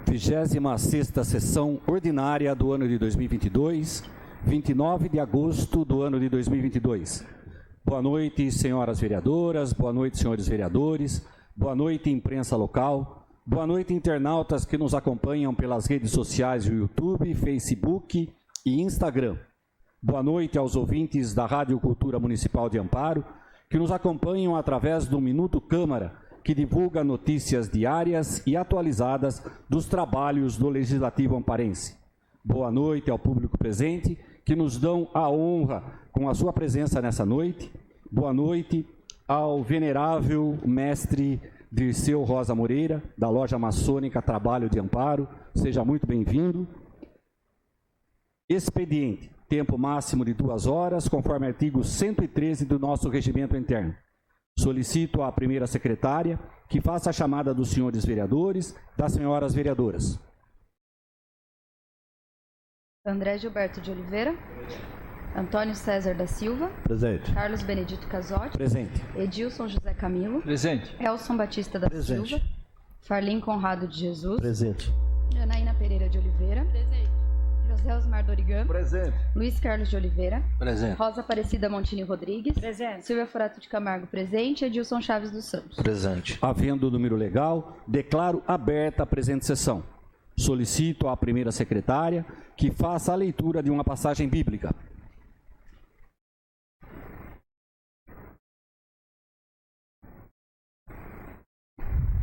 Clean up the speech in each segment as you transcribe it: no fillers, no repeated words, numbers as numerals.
26ª sessão ordinária do ano de 2022, 29 de agosto do ano de 2022. Boa noite, senhoras vereadoras, boa noite, senhores vereadores, boa noite, imprensa local, boa noite, internautas que nos acompanham pelas redes sociais do YouTube, Facebook e Instagram. Boa noite aos ouvintes da Rádio Cultura Municipal de Amparo, que nos acompanham através do Minuto Câmara, que divulga notícias diárias e atualizadas dos trabalhos do Legislativo amparense. Boa noite ao público presente, que nos dão a honra com a sua presença nessa noite. Boa noite ao venerável mestre Dirceu Rosa Moreira, da Loja Maçônica Trabalho de Amparo. Seja muito bem-vindo. Expediente. Tempo máximo de 2 horas, conforme artigo 113 do nosso regimento interno. Solicito à primeira secretária que faça a chamada dos senhores vereadores, das senhoras vereadoras. André Gilberto de Oliveira. Antônio César da Silva. Presente. Carlos Benedito Casotti. Presente. Edilson José Camilo. Presente. Elson Batista da Presente. Silva. Farlim Conrado de Jesus. Presente. Janaína Pereira de Oliveira. Presente. José Osmar Dorigan. Presente. Luiz Carlos de Oliveira. Presente. Rosa Aparecida Montini Rodrigues. Presente. Silvia Forato de Camargo presente. Edilson Chaves dos Santos. Presente. Havendo o número legal, declaro aberta a presente sessão. Solicito à primeira secretária que faça a leitura de uma passagem bíblica.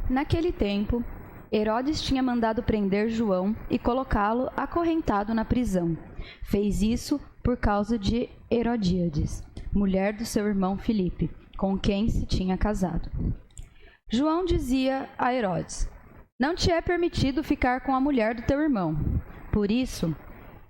Naquele tempo, Herodes tinha mandado prender João e colocá-lo acorrentado na prisão. Fez isso por causa de Herodíades, mulher do seu irmão Filipe, com quem se tinha casado. João dizia a Herodes: "Não te é permitido ficar com a mulher do teu irmão." Por isso,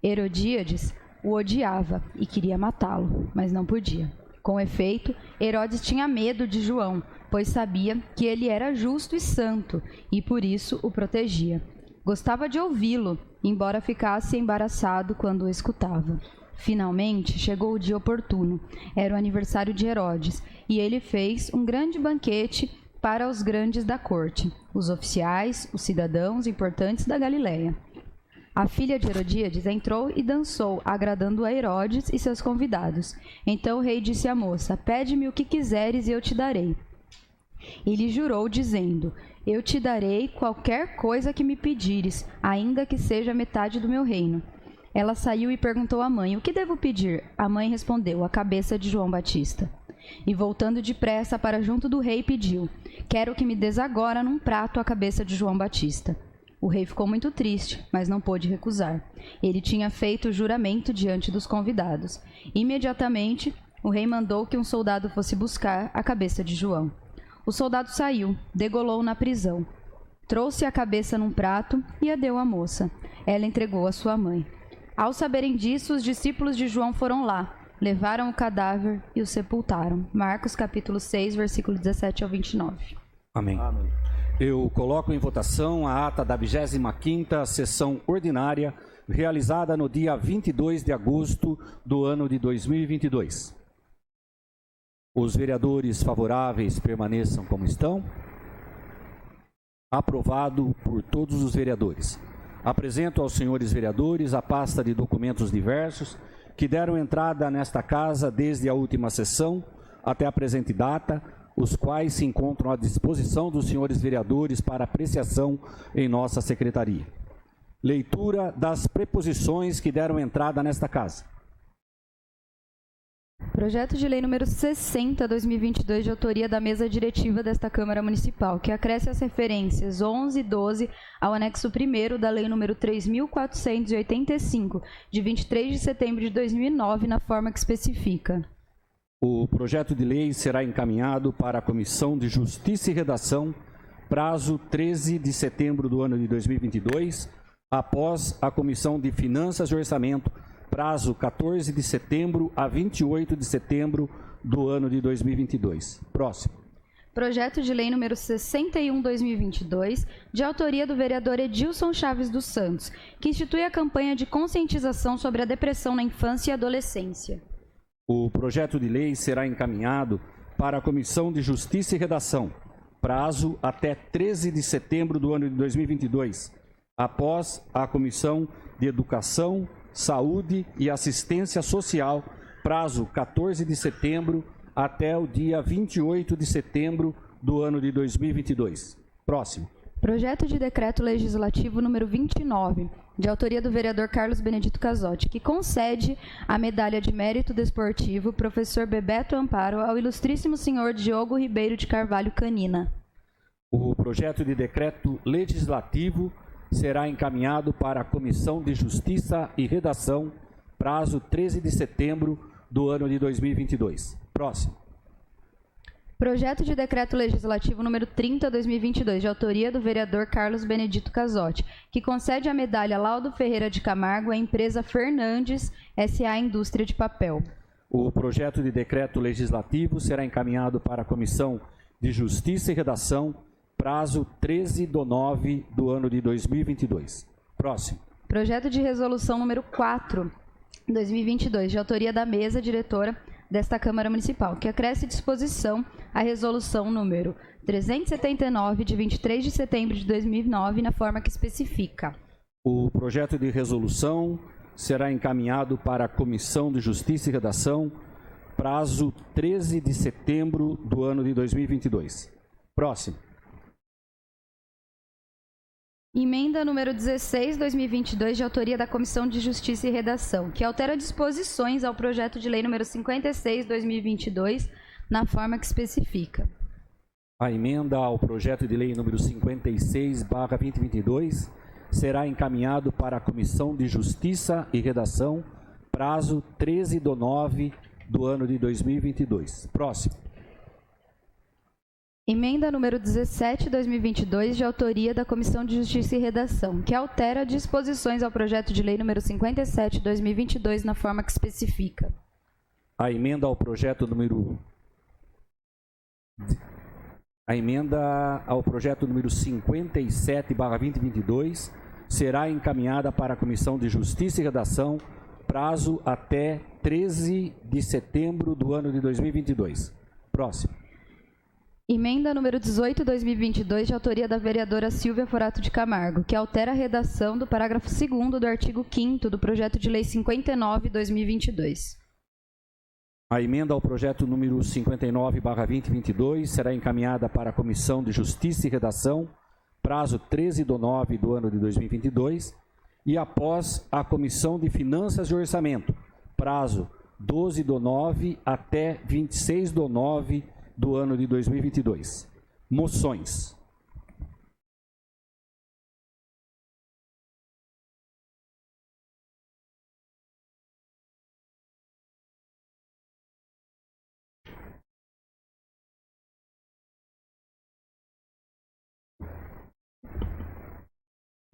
Herodíades o odiava e queria matá-lo, mas não podia. Com efeito, Herodes tinha medo de João, pois sabia que ele era justo e santo, e por isso o protegia. Gostava de ouvi-lo, embora ficasse embaraçado quando o escutava. Finalmente, chegou o dia oportuno. Era o aniversário de Herodes, e ele fez um grande banquete para os grandes da corte, os oficiais, os cidadãos importantes da Galileia. A filha de Herodíades entrou e dançou, agradando a Herodes e seus convidados. Então o rei disse à moça: "Pede-me o que quiseres e eu te darei." E lhe jurou, dizendo: "Eu te darei qualquer coisa que me pedires, ainda que seja metade do meu reino." Ela saiu e perguntou à mãe: "O que devo pedir?" A mãe respondeu: "A cabeça de João Batista." E voltando depressa para junto do rei, pediu: "Quero que me des agora num prato a cabeça de João Batista." O rei ficou muito triste, mas não pôde recusar. Ele tinha feito o juramento diante dos convidados. Imediatamente, o rei mandou que um soldado fosse buscar a cabeça de João. O soldado saiu, degolou na prisão. Trouxe a cabeça num prato e a deu à moça. Ela entregou à sua mãe. Ao saberem disso, os discípulos de João foram lá, levaram o cadáver e o sepultaram. Marcos capítulo 6, versículo 17 ao 29. Amém. Amém. Eu coloco em votação a ata da 25ª sessão ordinária, realizada no dia 22 de agosto do ano de 2022. Os vereadores favoráveis permaneçam como estão. Aprovado por todos os vereadores. Apresento aos senhores vereadores a pasta de documentos diversos que deram entrada nesta casa desde a última sessão até a presente data, os quais se encontram à disposição dos senhores vereadores para apreciação em nossa secretaria. Leitura das preposições que deram entrada nesta casa. Projeto de lei número 60/2022, de autoria da mesa diretiva desta Câmara Municipal, que acresce as referências 11 e 12 ao anexo 1º da lei número 3.485, de 23 de setembro de 2009, na forma que especifica. O projeto de lei será encaminhado para a Comissão de Justiça e Redação, prazo 13 de setembro do ano de 2022, após a Comissão de Finanças e Orçamento, prazo 14 de setembro a 28 de setembro do ano de 2022. Próximo. Projeto de lei número 61/2022, de autoria do vereador Edilson Chaves dos Santos, que institui a campanha de conscientização sobre a depressão na infância e adolescência. O projeto de lei será encaminhado para a Comissão de Justiça e Redação, prazo até 13 de setembro do ano de 2022, Após a Comissão de Educação, Saúde e Assistência Social, prazo 14 de setembro até o dia 28 de setembro do ano de 2022. Próximo. Projeto de Decreto Legislativo número 29, de autoria do vereador Carlos Benedito Casotti, que concede a medalha de mérito desportivo professor Bebeto Amparo ao ilustríssimo senhor Diogo Ribeiro de Carvalho Canina. O projeto de decreto legislativo será encaminhado para a Comissão de Justiça e Redação, prazo 13 de setembro do ano de 2022. Próximo. Projeto de Decreto Legislativo número 30/2022, de autoria do vereador Carlos Benedito Casotti, que concede a medalha Laudo Ferreira de Camargo à empresa Fernandes S.A. Indústria de Papel. O projeto de decreto legislativo será encaminhado para a Comissão de Justiça e Redação, prazo 13 de nove do ano de 2022. Próximo. Projeto de Resolução número 4/2022, de autoria da mesa diretora desta Câmara Municipal, que acresce disposição à Resolução número 379, de 23 de setembro de 2009, na forma que especifica. O projeto de resolução será encaminhado para a Comissão de Justiça e Redação, prazo 13 de setembro do ano de 2022. Próximo. Emenda número 16/2022, de autoria da Comissão de Justiça e Redação, que altera disposições ao projeto de lei número 56/2022, na forma que especifica. A emenda ao projeto de lei número 56/2022 será encaminhado para a Comissão de Justiça e Redação, prazo 13 de nove do ano de 2022. Próximo. Emenda número 17/2022, de autoria da Comissão de Justiça e Redação, que altera disposições ao projeto de lei número 57/2022, na forma que especifica. A emenda ao projeto número 57/2022 será encaminhada para a Comissão de Justiça e Redação, prazo até 13 de setembro do ano de 2022. Próximo. Emenda número 18/2022, de autoria da vereadora Silvia Forato de Camargo, que altera a redação do parágrafo 2º do artigo 5º do projeto de lei 59/2022. A emenda ao projeto número 59/2022 será encaminhada para a Comissão de Justiça e Redação, prazo 13 de nove do ano de 2022, e após a Comissão de Finanças e Orçamento, prazo 12 de nove até 26 de nove do ano de 2022. Moções.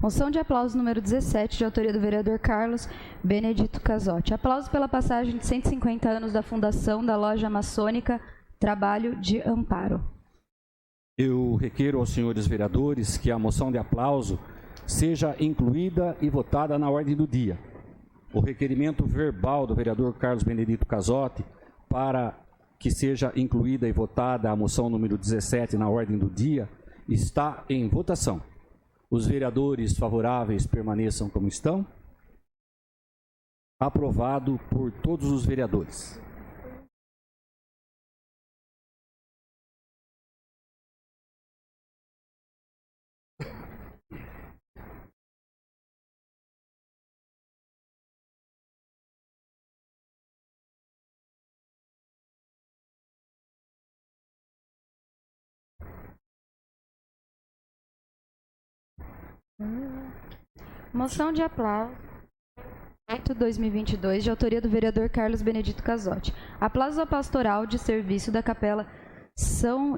Moção de aplauso número 17, de autoria do vereador Carlos Benedito Casotti. Aplauso pela passagem de 150 anos da fundação da loja maçônica Trabalho de Amparo. Eu requeiro aos senhores vereadores que a moção de aplauso seja incluída e votada na ordem do dia. O requerimento verbal do vereador Carlos Benedito Casotti para que seja incluída e votada a moção número 17 na ordem do dia está em votação. Os vereadores favoráveis permaneçam como estão. Aprovado por todos os vereadores. Moção de aplauso 2022, de autoria do vereador Carlos Benedito Casotti. Aplauso pastoral de serviço da Capela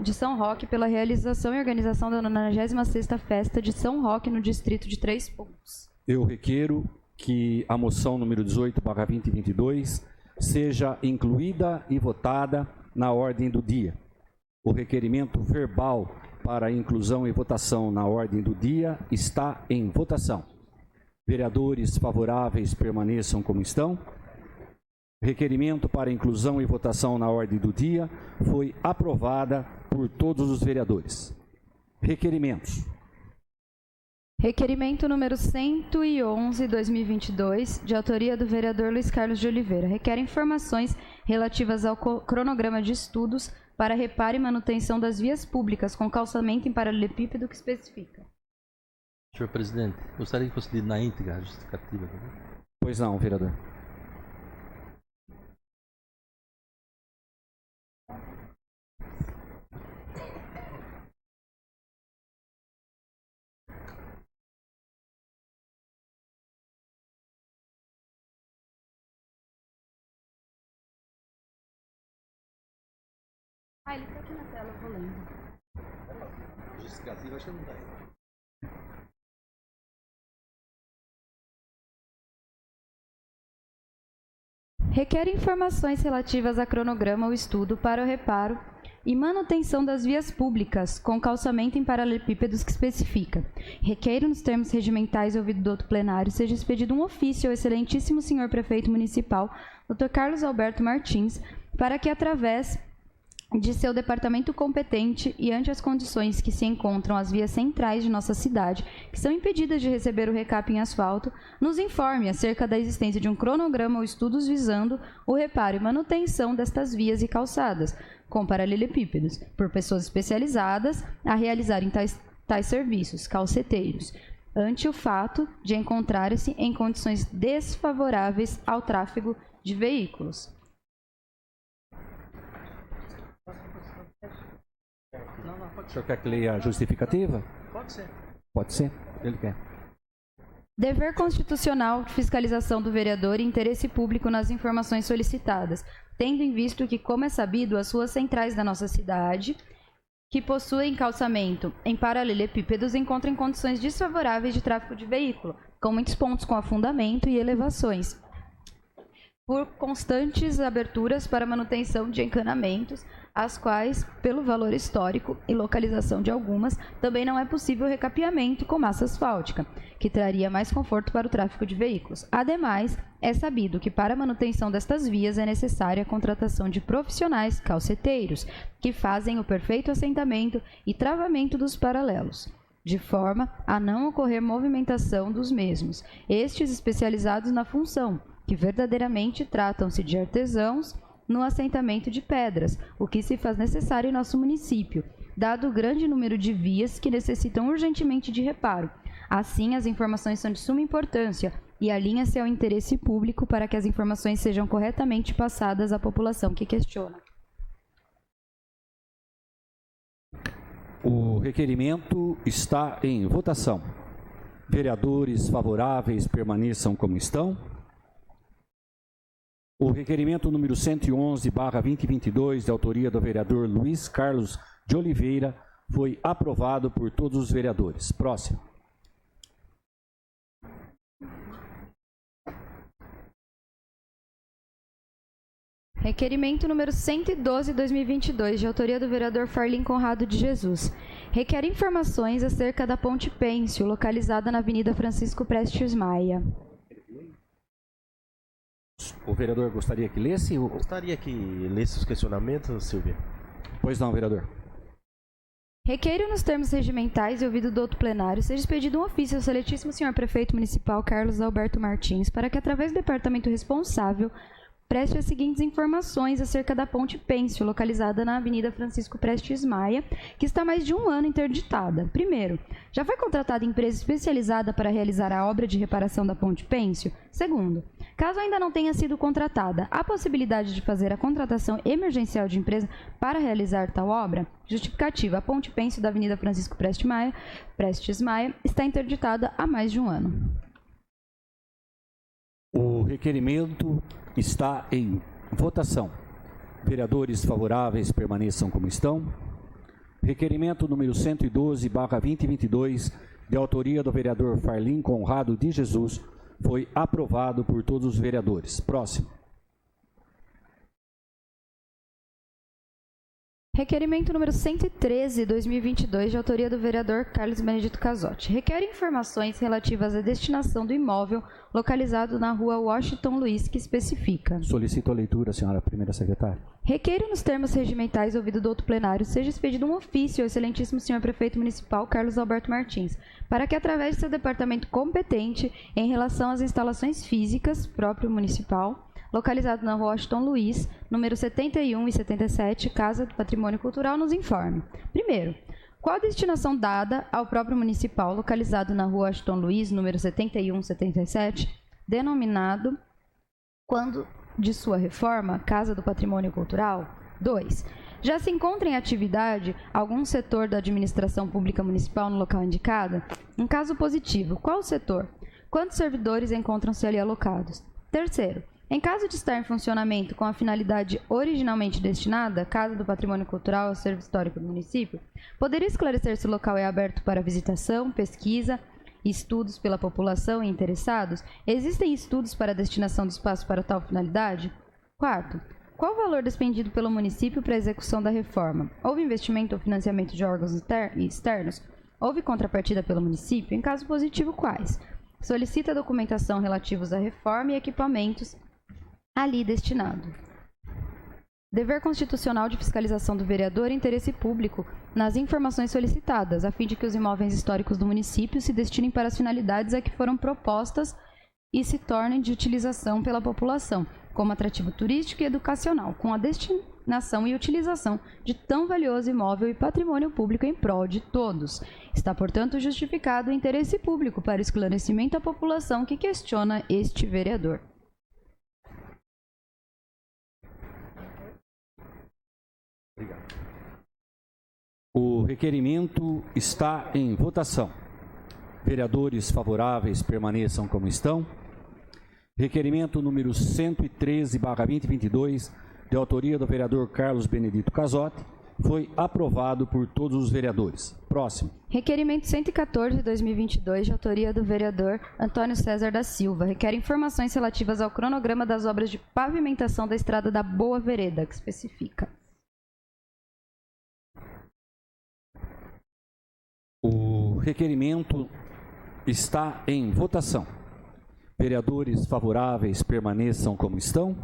de São Roque pela realização e organização da 96ª Festa de São Roque no distrito de Três Pontos. Eu requeiro que a moção número 18/2022 seja incluída e votada na ordem do dia. O requerimento verbal para inclusão e votação na ordem do dia está em votação. Vereadores favoráveis permaneçam como estão. Requerimento para inclusão e votação na ordem do dia foi aprovada por todos os vereadores. Requerimentos. Requerimento número 111/2022, de autoria do vereador Luiz Carlos de Oliveira. Requer informações relativas ao cronograma de estudos para reparo e manutenção das vias públicas com calçamento em paralelepípedo que especifica. Senhor presidente, gostaria que fosse lido na íntegra a justificativa. Pois não, vereador. Ele está aqui na tela, eu vou lendo. Justificativa, acho que não está aí. Requer informações relativas a cronograma ou estudo para o reparo e manutenção das vias públicas com calçamento em paralelepípedos que especifica. Requeiro nos termos regimentais ouvido do outro plenário seja expedido um ofício ao excelentíssimo senhor prefeito municipal, Dr. Carlos Alberto Martins, para que através de seu departamento competente e ante as condições que se encontram as vias centrais de nossa cidade, que são impedidas de receber o recap em asfalto, nos informe acerca da existência de um cronograma ou estudos visando o reparo e manutenção destas vias e calçadas, com paralelepípedos, por pessoas especializadas a realizarem tais serviços, calceteiros, ante o fato de encontrar-se em condições desfavoráveis ao tráfego de veículos. O senhor quer que leia a justificativa? Pode ser. Pode ser, ele quer. Dever constitucional de fiscalização do vereador e interesse público nas informações solicitadas, tendo em vista que, como é sabido, as ruas centrais da nossa cidade, que possuem calçamento em paralelepípedos, encontram em condições desfavoráveis de tráfego de veículo, com muitos pontos com afundamento e elevações, por constantes aberturas para manutenção de encanamentos, as quais, pelo valor histórico e localização de algumas, também não é possível recapeamento com massa asfáltica, que traria mais conforto para o tráfego de veículos. Ademais, é sabido que para a manutenção destas vias é necessária a contratação de profissionais calceteiros, que fazem o perfeito assentamento e travamento dos paralelos, de forma a não ocorrer movimentação dos mesmos, estes especializados na função, que verdadeiramente tratam-se de artesãos no assentamento de pedras, o que se faz necessário em nosso município, dado o grande número de vias que necessitam urgentemente de reparo. Assim, as informações são de suma importância e alinha-se ao interesse público para que as informações sejam corretamente passadas à população que questiona. O requerimento está em votação. Vereadores favoráveis permaneçam como estão. O requerimento número 111/2022, de autoria do vereador Luiz Carlos de Oliveira, foi aprovado por todos os vereadores. Próximo. Requerimento número 112/2022, de autoria do vereador Farlim Conrado de Jesus. Requer informações acerca da Ponte Pêncio, localizada na Avenida Francisco Prestes Maia. O vereador gostaria que lesse? Gostaria que lesse os questionamentos, Silvia. Pois não, vereador. Requeiro nos termos regimentais e ouvido do outro plenário seja expedido um ofício ao excelentíssimo senhor prefeito municipal Carlos Alberto Martins para que, através do departamento responsável, preste as seguintes informações acerca da Ponte Pêncio, localizada na Avenida Francisco Prestes Maia, que está há mais de um ano interditada. Primeiro, já foi contratada empresa especializada para realizar a obra de reparação da Ponte Pêncio? Segundo, caso ainda não tenha sido contratada, há possibilidade de fazer a contratação emergencial de empresa para realizar tal obra? Justificativa: a Ponte Pêncio da Avenida Francisco Prestes Maia está interditada há mais de um ano. O requerimento está em votação. Vereadores favoráveis permaneçam como estão. Requerimento número 112/2022, de autoria do vereador Farlim Conrado de Jesus, foi aprovado por todos os vereadores. Próximo. Requerimento número 113, 2022, de autoria do vereador Carlos Benedito Casotti. Requer informações relativas à destinação do imóvel localizado na rua Washington Luiz, que especifica. Solicito a leitura, senhora primeira secretária. Requeiro nos termos regimentais ouvido do outro plenário, seja expedido um ofício ao excelentíssimo senhor prefeito municipal Carlos Alberto Martins, para que, através de seu departamento competente em relação às instalações físicas próprio municipal, localizado na rua Washington Luiz, número 71 e 77, Casa do Patrimônio Cultural, nos informe. Primeiro, qual a destinação dada ao próprio municipal localizado na rua Washington Luiz, número 71 e 77, denominado, quando de sua reforma, Casa do Patrimônio Cultural? 2. Já se encontra em atividade algum setor da administração pública municipal no local indicado? Em caso positivo, qual o setor? Quantos servidores encontram-se ali alocados? Terceiro, em caso de estar em funcionamento com a finalidade originalmente destinada, Casa do Patrimônio Cultural ao Acervo Histórico do município, poderia esclarecer se o local é aberto para visitação, pesquisa, estudos pela população e interessados? Existem estudos para a destinação do espaço para tal finalidade? Quarto, qual o valor despendido pelo município para a execução da reforma? Houve investimento ou financiamento de órgãos externos? Houve contrapartida pelo município? Em caso positivo, quais? Solicita a documentação relativos à reforma e equipamentos ali destinado. Dever constitucional de fiscalização do vereador e interesse público nas informações solicitadas, a fim de que os imóveis históricos do município se destinem para as finalidades a que foram propostas e se tornem de utilização pela população, como atrativo turístico e educacional, com a destinação e utilização de tão valioso imóvel e patrimônio público em prol de todos. Está, portanto, justificado o interesse público para esclarecimento à população que questiona este vereador. O requerimento está em votação. Vereadores favoráveis permaneçam como estão. Requerimento número 113/2022, de autoria do vereador Carlos Benedito Casotti, foi aprovado por todos os vereadores. Próximo. Requerimento 114, 2022, de autoria do vereador Antônio César da Silva. Requer informações relativas ao cronograma das obras de pavimentação da estrada da Boa Vereda, que especifica. O requerimento está em votação. Vereadores favoráveis permaneçam como estão.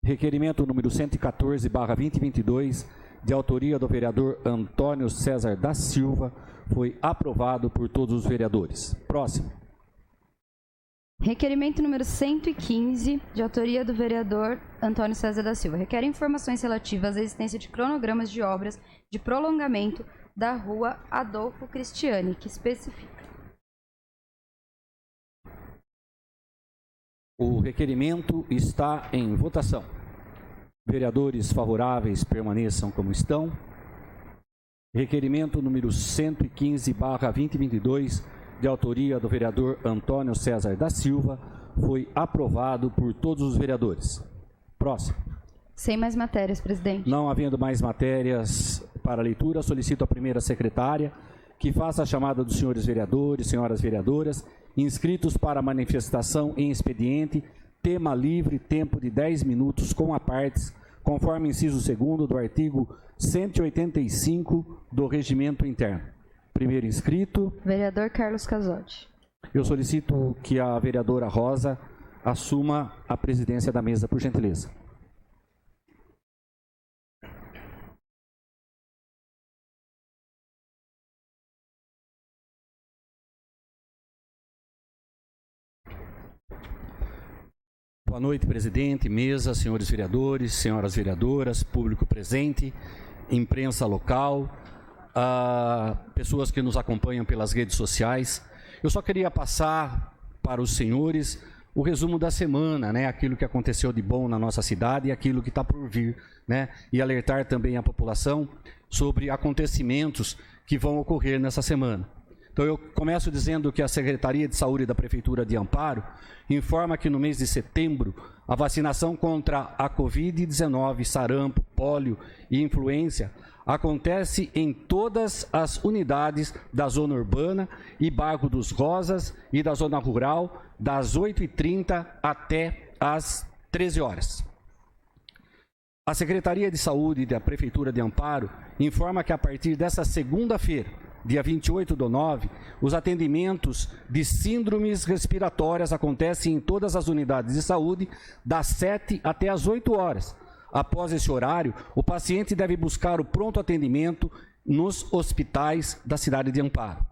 Requerimento número 114/2022, de autoria do vereador Antônio César da Silva, foi aprovado por todos os vereadores. Próximo. Requerimento número 115, de autoria do vereador Antônio César da Silva. Requer informações relativas à existência de cronogramas de obras de prolongamento da rua Adolfo Cristiani, que especifica. O requerimento está em votação. Vereadores favoráveis permaneçam como estão. Requerimento número 115/2022, de autoria do vereador Antônio César da Silva, foi aprovado por todos os vereadores. Próximo. Sem mais matérias, presidente. Não havendo mais matérias para leitura, solicito à primeira secretária que faça a chamada dos senhores vereadores, senhoras vereadoras, inscritos para manifestação em expediente, tema livre, tempo de 10 minutos com apartes, conforme inciso 2º do artigo 185 do Regimento Interno. Primeiro inscrito. Vereador Carlos Casotti. Eu solicito que a vereadora Rosa assuma a presidência da mesa, por gentileza. Boa noite, presidente, mesa, senhores vereadores, senhoras vereadoras, público presente, imprensa local, pessoas que nos acompanham pelas redes sociais. Eu só queria passar para os senhores o resumo da semana, né? Aquilo que aconteceu de bom na nossa cidade e aquilo que está por vir, né? E alertar também a população sobre acontecimentos que vão ocorrer nessa semana. Então, eu começo dizendo que a Secretaria de Saúde da Prefeitura de Amparo informa que no mês de setembro, a vacinação contra a Covid-19, sarampo, pólio e influenza acontece em todas as unidades da zona urbana e Bairro dos Rosas e da zona rural, das 8h30 até as 13 horas. A Secretaria de Saúde da Prefeitura de Amparo informa que a partir dessa segunda-feira, dia 28/9, os atendimentos de síndromes respiratórias acontecem em todas as unidades de saúde, das 7 até as 8 horas. Após esse horário, o paciente deve buscar o pronto atendimento nos hospitais da cidade de Amparo.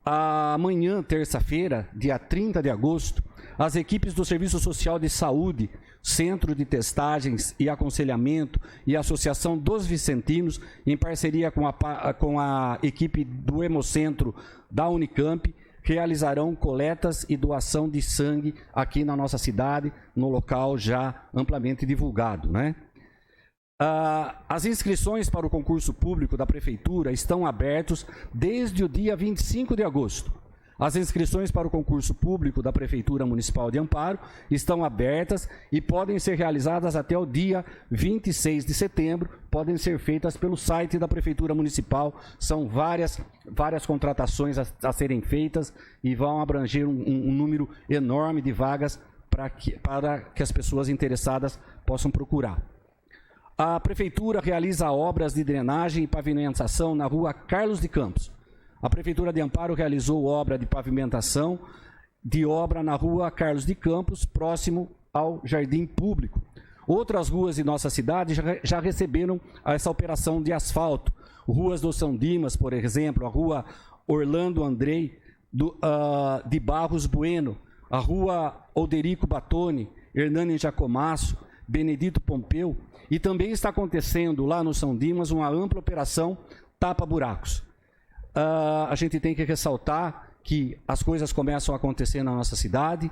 Amanhã, terça-feira, dia 30 de agosto, as equipes do Serviço Social de Saúde, Centro de Testagens e Aconselhamento e Associação dos Vicentinos, em parceria com a equipe do Hemocentro da Unicamp, realizarão coletas e doação de sangue aqui na nossa cidade, no local já amplamente divulgado, né? As inscrições para o concurso público da Prefeitura estão abertas desde o dia 25 de agosto. As inscrições para o concurso público da Prefeitura Municipal de Amparo estão abertas e podem ser realizadas até o dia 26 de setembro, podem ser feitas pelo site da Prefeitura Municipal. São várias contratações a serem feitas e vão abranger um número enorme de vagas para que as pessoas interessadas possam procurar. A Prefeitura realiza obras de drenagem e pavimentação na rua Carlos de Campos. A Prefeitura de Amparo realizou obra de pavimentação na rua Carlos de Campos, próximo ao Jardim Público. Outras ruas de nossa cidade já receberam essa operação de asfalto. Ruas do São Dimas, por exemplo, a rua Orlando Andrei de Barros Bueno, a rua Oderico Batoni, Hernani Jacomasso, Benedito Pompeu, e também está acontecendo lá no São Dimas uma ampla operação tapa-buracos. A gente tem que ressaltar que as coisas começam a acontecer na nossa cidade,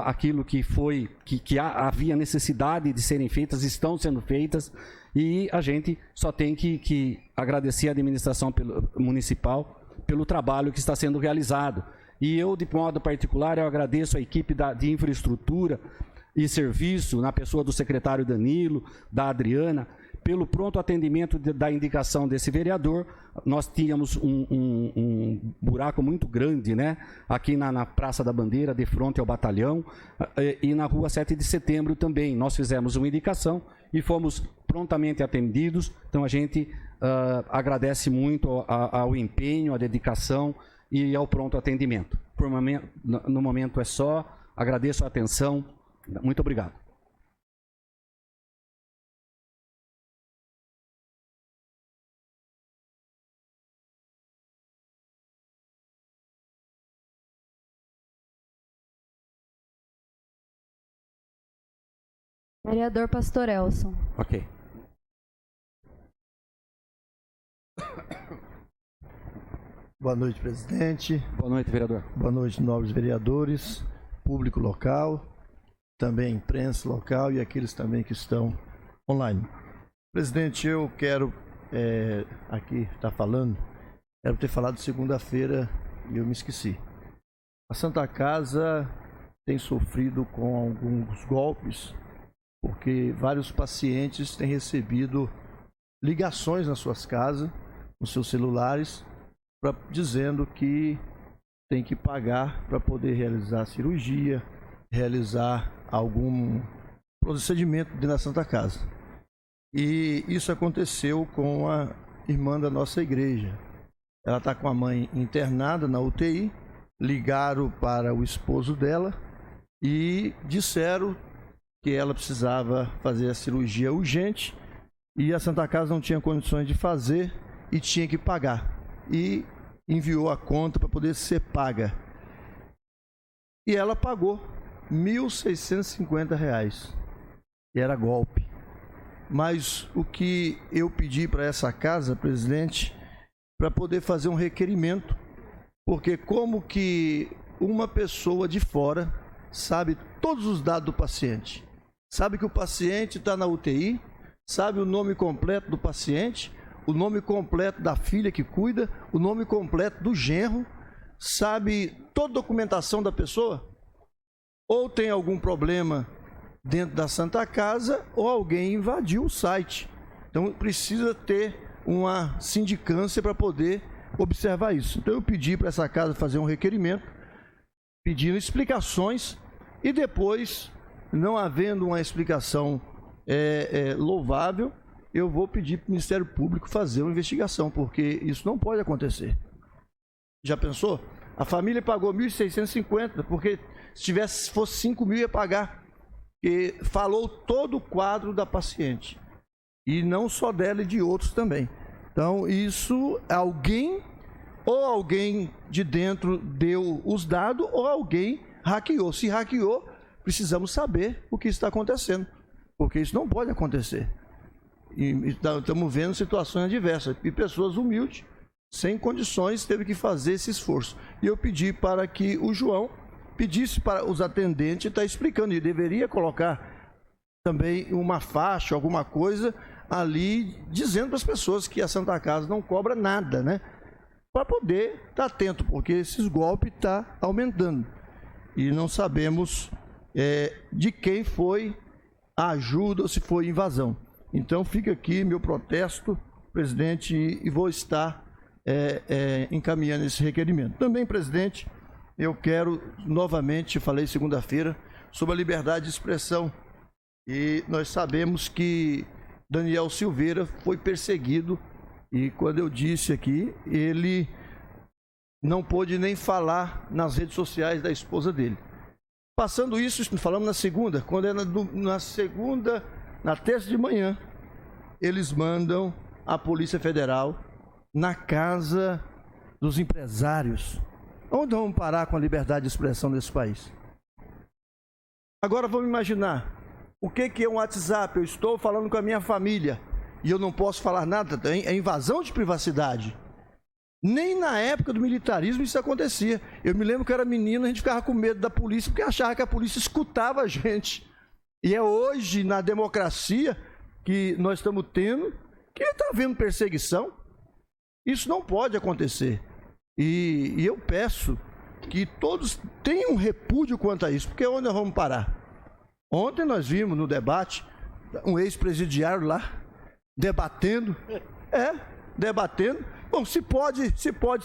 aquilo que havia necessidade de serem feitas, estão sendo feitas, e a gente só tem que agradecer a administração municipal pelo trabalho que está sendo realizado. E eu, de modo particular, eu agradeço a equipe de infraestrutura e serviço, na pessoa do secretário Danilo, da Adriana, pelo pronto atendimento da indicação desse vereador. Nós tínhamos um buraco muito grande, né? Aqui na Praça da Bandeira, de frente ao batalhão, e na rua 7 de setembro também. Nós fizemos uma indicação e fomos prontamente atendidos. Então a gente agradece muito ao empenho, à dedicação e ao pronto atendimento. No momento é só, agradeço a atenção. Muito obrigado. Vereador Pastor Elson. Ok. Boa noite, presidente. Boa noite, vereador. Boa noite, nobres vereadores, público local, também imprensa local e aqueles também que estão online. Presidente, eu quero aqui estar falando, quero ter falado segunda-feira e eu me esqueci. A Santa Casa tem sofrido com alguns golpes, porque vários pacientes têm recebido ligações nas suas casas, nos seus celulares, dizendo que tem que pagar para poder realizar a cirurgia, realizar algum procedimento dentro da Santa Casa. E isso aconteceu com a irmã da nossa igreja. Ela está com a mãe internada na UTI, ligaram para o esposo dela e disseram que ela precisava fazer a cirurgia urgente e a Santa Casa não tinha condições de fazer e tinha que pagar. E enviou a conta para poder ser paga. E ela pagou R$ 1.650. E era golpe. Mas o que eu pedi para essa casa, presidente, para poder fazer um requerimento, porque como que uma pessoa de fora sabe todos os dados do paciente? Sabe que o paciente está na UTI, sabe o nome completo do paciente, o nome completo da filha que cuida, o nome completo do genro, sabe toda a documentação da pessoa? Ou tem algum problema dentro da Santa Casa, ou alguém invadiu o site. Então precisa ter uma sindicância para poder observar isso. Então eu pedi para essa casa fazer um requerimento, pedindo explicações, e depois, não havendo uma explicação louvável, eu vou pedir para o Ministério Público fazer uma investigação, porque isso não pode acontecer. Já pensou? A família pagou R$ 1.650, porque se fosse 5.000 ia pagar. E falou todo o quadro da paciente. E não só dela e de outros também. Então, isso, alguém de dentro deu os dados, ou alguém hackeou. Se hackeou, precisamos saber o que está acontecendo, porque isso não pode acontecer. E estamos vendo situações adversas, e pessoas humildes, sem condições, teve que fazer esse esforço. E eu pedi para que o João pedisse para os atendentes, está explicando, e deveria colocar também uma faixa, alguma coisa ali, dizendo para as pessoas que a Santa Casa não cobra nada, né? Para poder estar atento, porque esses golpes estão aumentando. E não sabemos de quem foi a ajuda ou se foi invasão. Então fica aqui meu protesto, presidente, e vou estar encaminhando esse requerimento. Também, presidente, eu quero novamente, falei segunda-feira, sobre a liberdade de expressão. E nós sabemos que Daniel Silveira foi perseguido, e quando eu disse aqui, ele não pôde nem falar nas redes sociais da esposa dele. Passando isso, falamos na segunda, quando é na terça de manhã, eles mandam a Polícia Federal na casa dos empresários. Onde vamos parar com a liberdade de expressão nesse país? Agora vamos imaginar, o que é um WhatsApp? Eu estou falando com a minha família e eu não posso falar nada, é invasão de privacidade. Nem na época do militarismo isso acontecia. Eu me lembro que eu era menino, a gente ficava com medo da polícia, porque achava que a polícia escutava a gente. E é hoje, na democracia que nós estamos tendo, que está havendo perseguição. Isso não pode acontecer. E eu peço que todos tenham repúdio quanto a isso, porque onde nós vamos parar? Ontem nós vimos no debate um ex-presidiário lá debatendo. Bom, se pode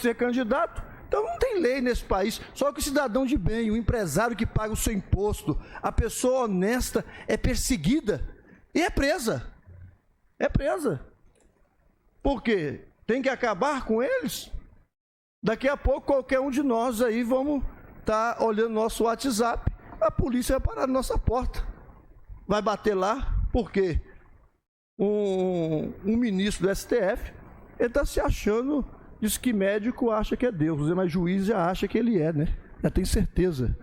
ser candidato, então não tem lei nesse país. Só que o cidadão de bem, o empresário que paga o seu imposto, a pessoa honesta é perseguida e é presa. É presa. Por quê? Tem que acabar com eles? Daqui a pouco qualquer um de nós aí vamos estar olhando nosso WhatsApp, a polícia vai parar na nossa porta. Vai bater lá, por quê? Um ministro do STF, ele está se achando, diz que médico acha que é Deus, mas juiz já acha que ele é, né? Já tem certeza.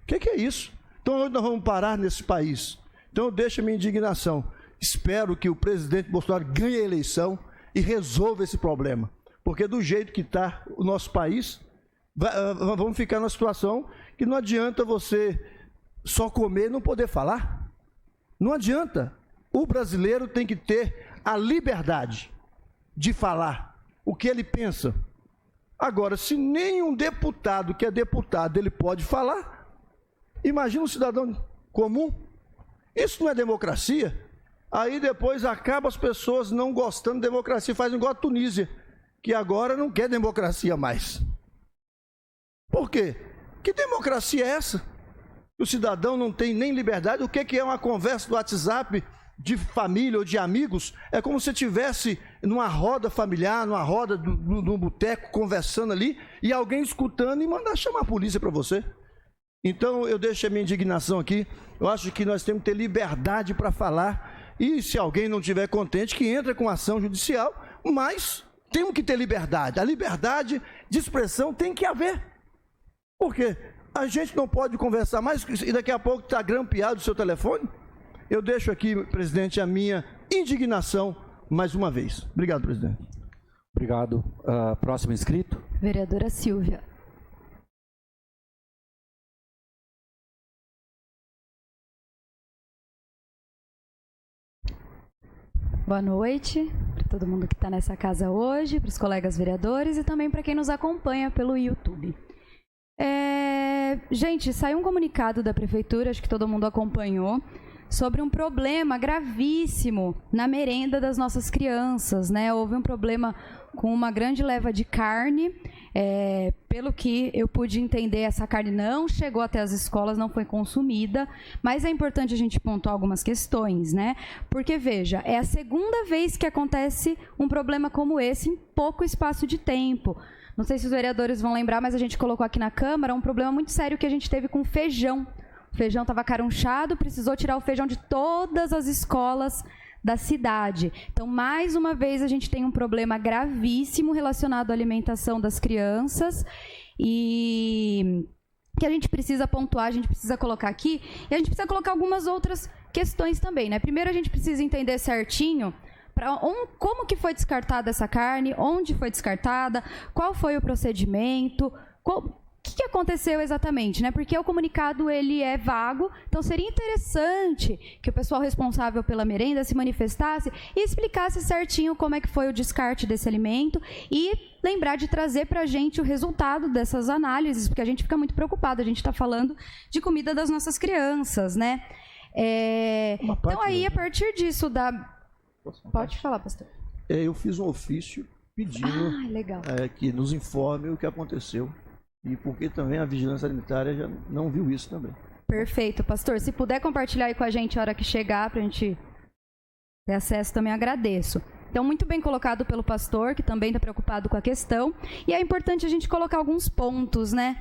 O que é isso? Então onde nós vamos parar nesse país? Então eu deixo a minha indignação. Espero que o presidente Bolsonaro ganhe a eleição e resolva esse problema. Porque do jeito que está o nosso país, vamos ficar numa situação que não adianta você só comer e não poder falar. Não adianta. O brasileiro tem que ter a liberdade de falar o que ele pensa. Agora, se nenhum deputado que é deputado ele pode falar, imagina um cidadão comum. Isso não é democracia. Aí depois acaba as pessoas não gostando de democracia, fazem igual a Tunísia, que agora não quer democracia mais. Por quê? Que democracia é essa? O cidadão não tem nem liberdade. O que é uma conversa do WhatsApp de família ou de amigos? É como se estivesse numa roda familiar, numa roda no boteco, conversando ali, e alguém escutando e mandar chamar a polícia para você. Então eu deixo a minha indignação aqui. Eu acho que nós temos que ter liberdade para falar, e se alguém não estiver contente, que entre com ação judicial, mas temos que ter liberdade. A liberdade de expressão tem que haver. Por quê? A gente não pode conversar mais e daqui a pouco está grampeado o seu telefone. Eu deixo aqui, presidente, a minha indignação mais uma vez. Obrigado, presidente. Obrigado. Próximo inscrito. Vereadora Silvia. Boa noite para todo mundo que está nessa casa hoje, para os colegas vereadores e também para quem nos acompanha pelo YouTube. Gente, saiu um comunicado da Prefeitura, acho que todo mundo acompanhou, sobre um problema gravíssimo na merenda das nossas crianças, né? Houve um problema com uma grande leva de carne. Pelo que eu pude entender, essa carne não chegou até as escolas, não foi consumida, mas é importante a gente pontuar algumas questões, né? Porque, veja, é a segunda vez que acontece um problema como esse em pouco espaço de tempo. Não sei se os vereadores vão lembrar, mas a gente colocou aqui na Câmara um problema muito sério que a gente teve com feijão. O feijão estava carunchado, precisou tirar o feijão de todas as escolas da cidade. Então, mais uma vez, a gente tem um problema gravíssimo relacionado à alimentação das crianças e que a gente precisa pontuar, a gente precisa colocar aqui, e a gente precisa colocar algumas outras questões também, né? Primeiro, a gente precisa entender certinho como que foi descartada essa carne, onde foi descartada, qual foi o procedimento, o que aconteceu exatamente, né? Porque o comunicado ele é vago, então seria interessante que o pessoal responsável pela merenda se manifestasse e explicasse certinho como é que foi o descarte desse alimento e lembrar de trazer para a gente o resultado dessas análises, porque a gente fica muito preocupado, a gente está falando de comida das nossas crianças, né? Então aí, a partir disso, Pode falar, pastor. Eu fiz um ofício pedindo que nos informe o que aconteceu. E porque também a Vigilância Sanitária já não viu isso também. Perfeito, pastor. Se puder compartilhar aí com a gente a hora que chegar, para a gente ter acesso, também agradeço. Então, muito bem colocado pelo pastor, que também está preocupado com a questão. E é importante a gente colocar alguns pontos, né?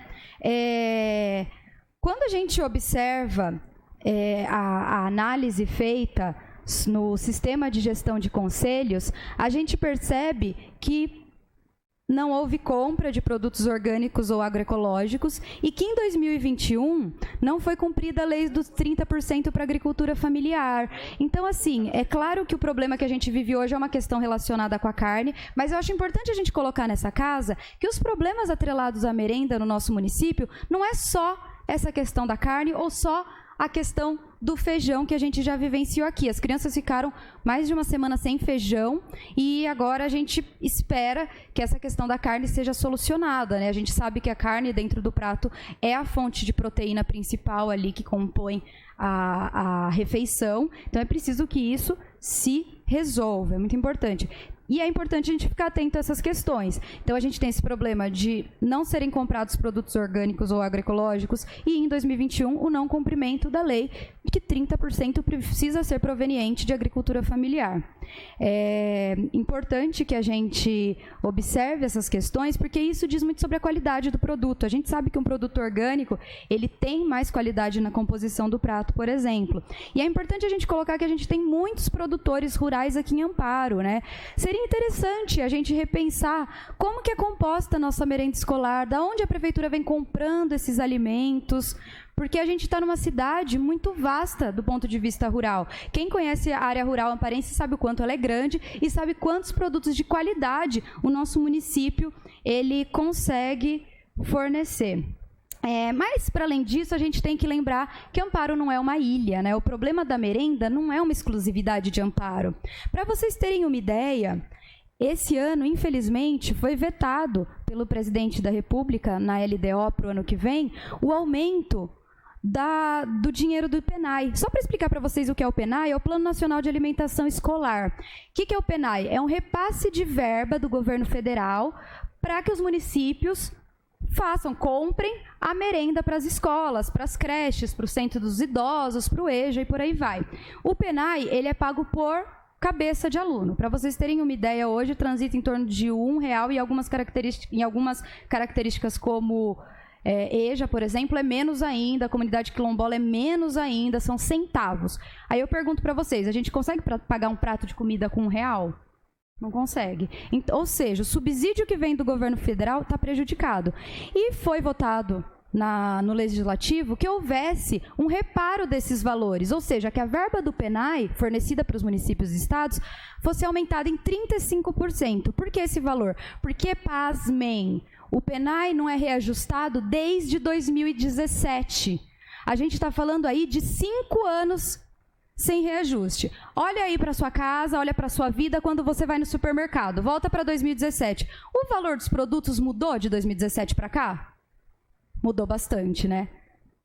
Quando a gente observa a análise feita no sistema de gestão de conselhos, a gente percebe que não houve compra de produtos orgânicos ou agroecológicos e que em 2021 não foi cumprida a lei dos 30% para a agricultura familiar. Então, assim, é claro que o problema que a gente vive hoje é uma questão relacionada com a carne, mas eu acho importante a gente colocar nessa casa que os problemas atrelados à merenda no nosso município não é só essa questão da carne ou só a questão do feijão que a gente já vivenciou aqui. As crianças ficaram mais de uma semana sem feijão e agora a gente espera que essa questão da carne seja solucionada, né? A gente sabe que a carne dentro do prato é a fonte de proteína principal ali que compõe a refeição, então é preciso que isso se resolva, é muito importante. E é importante a gente ficar atento a essas questões. Então, a gente tem esse problema de não serem comprados produtos orgânicos ou agroecológicos e, em 2021, o não cumprimento da lei que 30% precisa ser proveniente de agricultura familiar. É importante que a gente observe essas questões, porque isso diz muito sobre a qualidade do produto. A gente sabe que um produto orgânico, ele tem mais qualidade na composição do prato, por exemplo. E é importante a gente colocar que a gente tem muitos produtores rurais aqui em Amparo, né? Seria interessante a gente repensar como que é composta a nossa merenda escolar, da onde a prefeitura vem comprando esses alimentos, porque a gente está numa cidade muito vasta do ponto de vista rural. Quem conhece a área rural amparense sabe o quanto ela é grande e sabe quantos produtos de qualidade o nosso município ele consegue fornecer. Mas, para além disso, a gente tem que lembrar que Amparo não é uma ilha, né? O problema da merenda não é uma exclusividade de Amparo. Para vocês terem uma ideia, esse ano, infelizmente, foi vetado pelo presidente da República, na LDO, para o ano que vem, o aumento do dinheiro do PENAI. Só para explicar para vocês o que é o PENAI, é o Plano Nacional de Alimentação Escolar. O que é o PENAI? É um repasse de verba do governo federal para que os municípios comprem a merenda para as escolas, para as creches, para o centro dos idosos, para o EJA e por aí vai. O PENAI, ele é pago por cabeça de aluno. Para vocês terem uma ideia, hoje transita em torno de R$1 e algumas características como EJA, por exemplo, é menos ainda, a comunidade quilombola é menos ainda, são centavos. Aí eu pergunto para vocês, a gente consegue pagar um prato de comida com R$1? Não consegue. Ou seja, o subsídio que vem do governo federal está prejudicado. E foi votado no Legislativo que houvesse um reparo desses valores, ou seja, que a verba do PENAI, fornecida para os municípios e estados, fosse aumentada em 35%. Por que esse valor? Porque, pasmem, o PENAI não é reajustado desde 2017. A gente está falando aí de 5 anos sem reajuste. Olha aí para sua casa, olha para sua vida quando você vai no supermercado. Volta para 2017. O valor dos produtos mudou de 2017 para cá? Mudou bastante, né?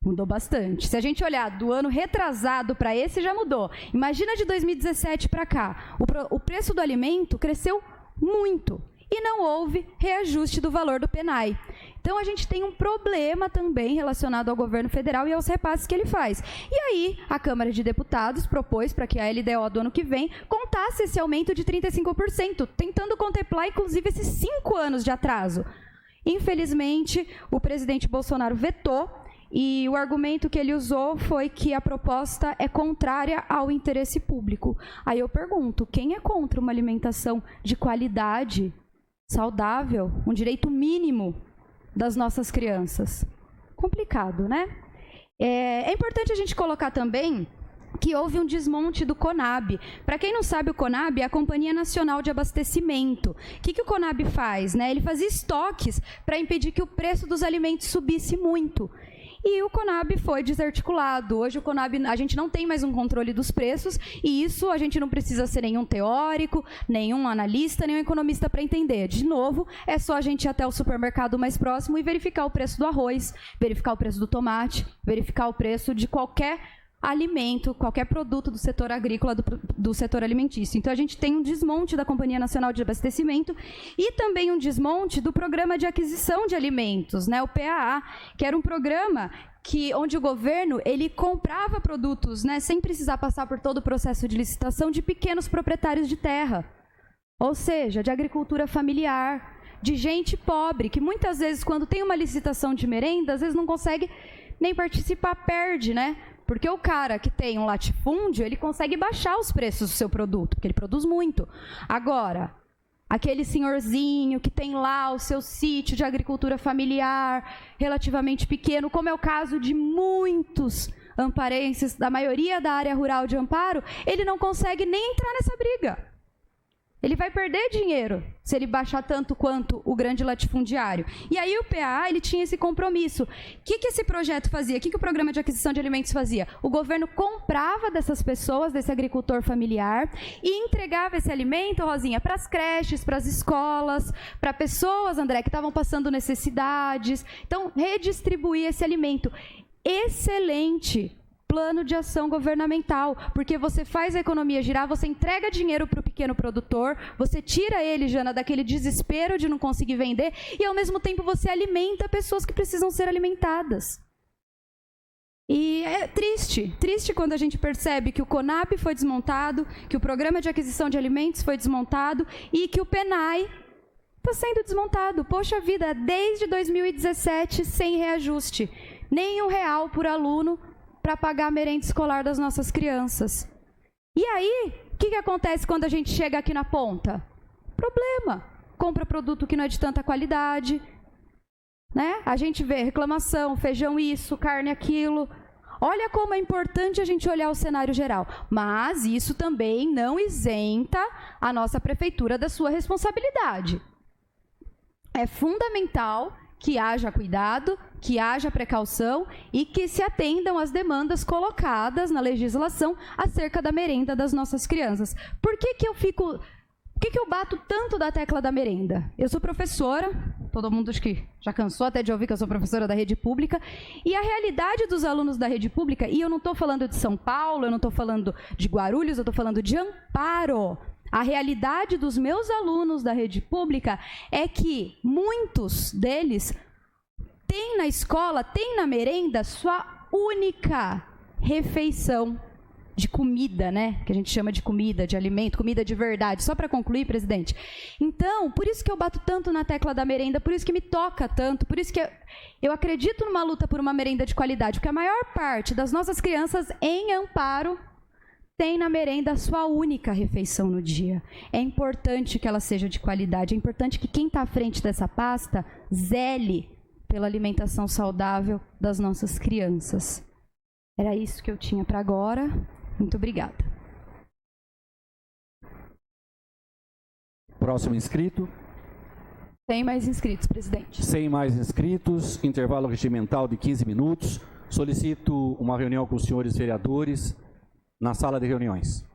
Mudou bastante. Se a gente olhar do ano retrasado para esse, já mudou. Imagina de 2017 para cá. O preço do alimento cresceu muito. E não houve reajuste do valor do PENAI. Então, a gente tem um problema também relacionado ao governo federal e aos repasses que ele faz. E aí, a Câmara de Deputados propôs para que a LDO do ano que vem contasse esse aumento de 35%, tentando contemplar, inclusive, esses 5 anos de atraso. Infelizmente, o presidente Bolsonaro vetou, e o argumento que ele usou foi que a proposta é contrária ao interesse público. Aí eu pergunto, quem é contra uma alimentação de qualidade, saudável, um direito mínimo das nossas crianças? Complicado, né? É importante a gente colocar também que houve um desmonte do CONAB. Para quem não sabe, o CONAB é a Companhia Nacional de Abastecimento. O que o CONAB faz? Né? Ele fazia estoques para impedir que o preço dos alimentos subisse muito. E o CONAB foi desarticulado. Hoje o CONAB, a gente não tem mais um controle dos preços, e isso a gente não precisa ser nenhum teórico, nenhum analista, nenhum economista para entender. De novo, é só a gente ir até o supermercado mais próximo e verificar o preço do arroz, verificar o preço do tomate, verificar o preço de qualquer alimento, qualquer produto do setor agrícola, do setor alimentício. Então, a gente tem um desmonte da Companhia Nacional de Abastecimento e também um desmonte do Programa de Aquisição de Alimentos, né, o PAA, que era um programa onde o governo ele comprava produtos, né, sem precisar passar por todo o processo de licitação, de pequenos proprietários de terra, ou seja, de agricultura familiar, de gente pobre, que muitas vezes, quando tem uma licitação de merenda, às vezes não consegue nem participar, perde, né? Porque o cara que tem um latifúndio, ele consegue baixar os preços do seu produto, porque ele produz muito. Agora, aquele senhorzinho que tem lá o seu sítio de agricultura familiar, relativamente pequeno, como é o caso de muitos amparenses, da maioria da área rural de Amparo, ele não consegue nem entrar nessa briga. Ele vai perder dinheiro se ele baixar tanto quanto o grande latifundiário. E aí o PAA, ele tinha esse compromisso. O que esse projeto fazia? O que o Programa de Aquisição de Alimentos fazia? O governo comprava dessas pessoas, desse agricultor familiar, e entregava esse alimento, Rosinha, para as creches, para as escolas, para pessoas, André, que estavam passando necessidades. Então, redistribuir esse alimento. Excelente plano de ação governamental, porque você faz a economia girar, você entrega dinheiro para o pequeno produtor, você tira ele, Jana, daquele desespero de não conseguir vender, e ao mesmo tempo você alimenta pessoas que precisam ser alimentadas. E é triste quando a gente percebe que o CONAB foi desmontado, que o Programa de Aquisição de Alimentos foi desmontado e que o PENAI está sendo desmontado. Poxa vida, desde 2017 sem reajuste, nem R$1 por aluno para pagar a merenda escolar das nossas crianças. E aí, o que acontece quando a gente chega aqui na ponta? Problema. Compra produto que não é de tanta qualidade, né? A gente vê reclamação, feijão isso, carne aquilo. Olha como é importante a gente olhar o cenário geral. Mas isso também não isenta a nossa prefeitura da sua responsabilidade. É fundamental que haja cuidado, que haja precaução e que se atendam às demandas colocadas na legislação acerca da merenda das nossas crianças. Por que eu bato tanto da tecla da merenda? Eu sou professora, todo mundo acho que já cansou até de ouvir que eu sou professora da rede pública, e a realidade dos alunos da rede pública, e eu não estou falando de São Paulo, eu não estou falando de Guarulhos, eu estou falando de Amparo. A realidade dos meus alunos da rede pública é que muitos deles têm na escola, têm na merenda, sua única refeição de comida, né? Que a gente chama de comida, de alimento, comida de verdade. Só para concluir, presidente. Então, por isso que eu bato tanto na tecla da merenda, por isso que me toca tanto, por isso que eu acredito numa luta por uma merenda de qualidade, porque a maior parte das nossas crianças em Amparo tem na merenda a sua única refeição no dia. É importante que ela seja de qualidade, é importante que quem está à frente dessa pasta zele pela alimentação saudável das nossas crianças. Era isso que eu tinha para agora. Muito obrigada. Próximo inscrito. Tem mais inscritos, presidente. Sem mais inscritos, intervalo regimental de 15 minutos. Solicito uma reunião com os senhores vereadores na sala de reuniões.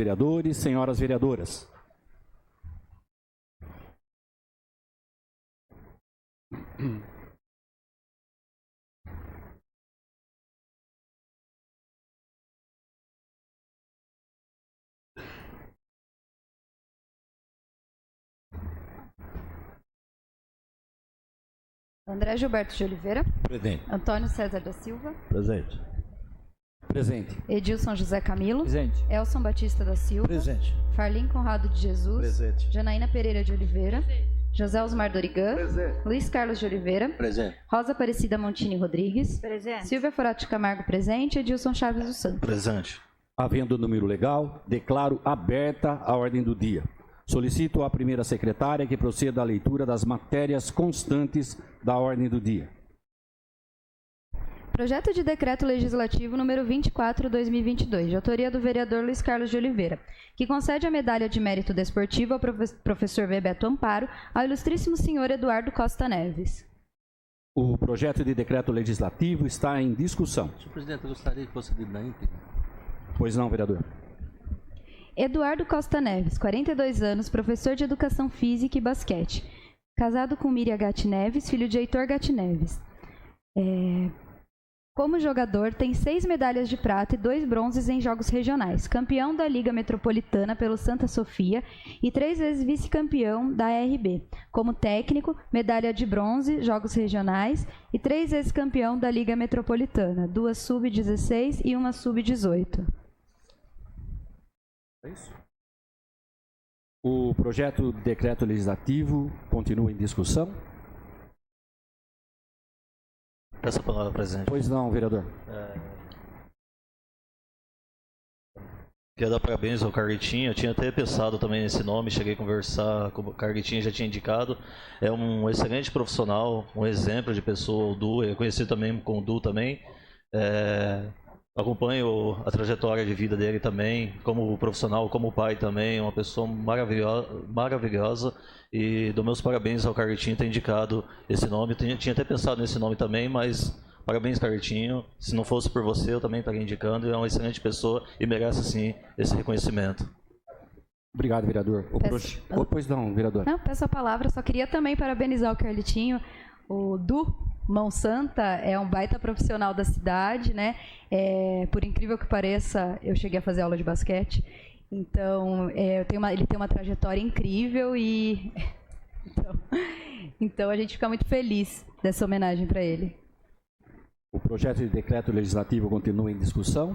Vereadores, senhoras vereadoras. André Gilberto de Oliveira. Presente. Antônio César da Silva. Presente. Presente. Edilson José Camilo. Presente. Elson Batista da Silva. Presente. Farlim Conrado de Jesus. Presente. Janaína Pereira de Oliveira. José Osmar Dorigan. Presente. Luiz Carlos de Oliveira. Presente. Rosa Aparecida Montini Rodrigues. Presente. Silvia Forati Camargo presente. Edilson Chaves dos Santos. Presente. Havendo número legal, declaro aberta a ordem do dia. Solicito à primeira secretária que proceda à leitura das matérias constantes da ordem do dia. Projeto de Decreto Legislativo número 24/2022, de autoria do vereador Luiz Carlos de Oliveira, que concede a medalha de mérito desportivo ao professor Bebeto Amparo ao ilustríssimo senhor Eduardo Costa Neves. O projeto de decreto legislativo está em discussão. Senhor presidente, eu gostaria que fosse lido na íntegra. Pois não, vereador? Eduardo Costa Neves, 42 anos, professor de Educação Física e Basquete. Casado com Miriam Gatti Neves, filho de Heitor Gatti Neves. Como jogador, tem 6 medalhas de prata e 2 bronzes em jogos regionais. Campeão da Liga Metropolitana pelo Santa Sofia e 3 vezes vice-campeão da RB. Como técnico, medalha de bronze, jogos regionais e 3 vezes campeão da Liga Metropolitana, 2 sub-16 e 1 sub-18. É isso? O projeto de decreto legislativo continua em discussão? Peço a palavra, presidente. Pois não, vereador? Queria dar parabéns ao Carguitinho. Eu tinha até pensado também nesse nome, cheguei a conversar com o Carguitinho, já tinha indicado. É um excelente profissional, um exemplo de pessoa, o Du, é conhecido também como o Du também. Acompanho a trajetória de vida dele também, como profissional, como pai também, uma pessoa maravilhosa, e dou meus parabéns ao Carguitinho ter indicado esse nome. Tinha até pensado nesse nome também, mas parabéns, Carguitinho. Se não fosse por você, eu também estaria indicando. É uma excelente pessoa e merece sim esse reconhecimento. Obrigado, vereador. Pois não, vereador? Não, peço a palavra, só queria também parabenizar o Carlitinho. O Du Mão Santa é um baita profissional da cidade, né? Por incrível que pareça, eu cheguei a fazer aula de basquete. Então, ele tem uma trajetória incrível e então a gente fica muito feliz dessa homenagem para ele. O projeto de decreto legislativo continua em discussão.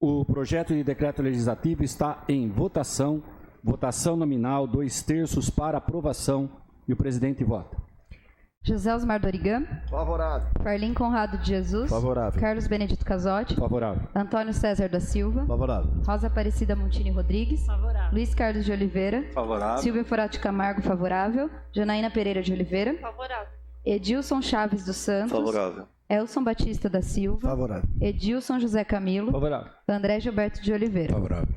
O projeto de decreto legislativo está em votação. Votação nominal, 2/3 para aprovação, e o presidente vota. José Osmar Dorigan. Favorável. Farlim Conrado de Jesus. Favorável. Carlos Benedito Casotti. Favorável. Antônio César da Silva. Favorável. Rosa Aparecida Montini Rodrigues. Favorável. Luiz Carlos de Oliveira. Favorável. Silvia Forati Camargo, favorável. Janaína Pereira de Oliveira. Favorável. Edilson Chaves dos Santos. Favorável. Elson Batista da Silva. Favorável. Edilson José Camilo. Favorável. André Gilberto de Oliveira. Favorável.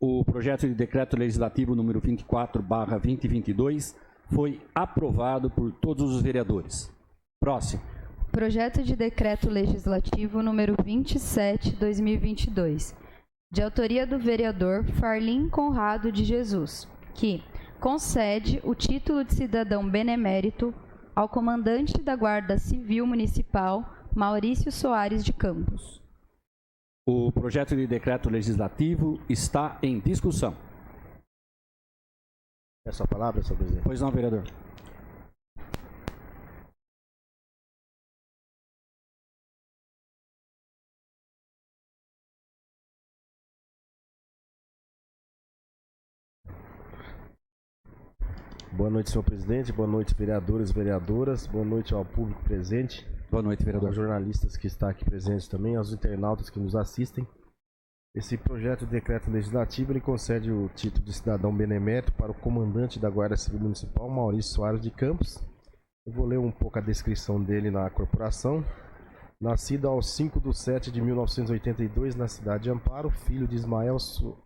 O projeto de decreto legislativo número 24/2022 foi aprovado por todos os vereadores. Próximo. Projeto de Decreto Legislativo número 27/2022, de autoria do vereador Farlim Conrado de Jesus, que concede o título de cidadão benemérito ao comandante da Guarda Civil Municipal, Maurício Soares de Campos. O projeto de decreto legislativo está em discussão. Peço a palavra, senhor presidente. Pois não, vereador? Boa noite, senhor presidente. Boa noite, vereadores e vereadoras. Boa noite ao público presente. Boa noite, vereador. Aos jornalistas que estão aqui presentes também, aos internautas que nos assistem. Esse projeto de decreto legislativo ele concede o título de cidadão benemérito para o comandante da Guarda Civil Municipal, Maurício Soares de Campos. Eu vou ler um pouco a descrição dele na corporação. Nascido aos 5/7/1982 na cidade de Amparo, filho de Ismael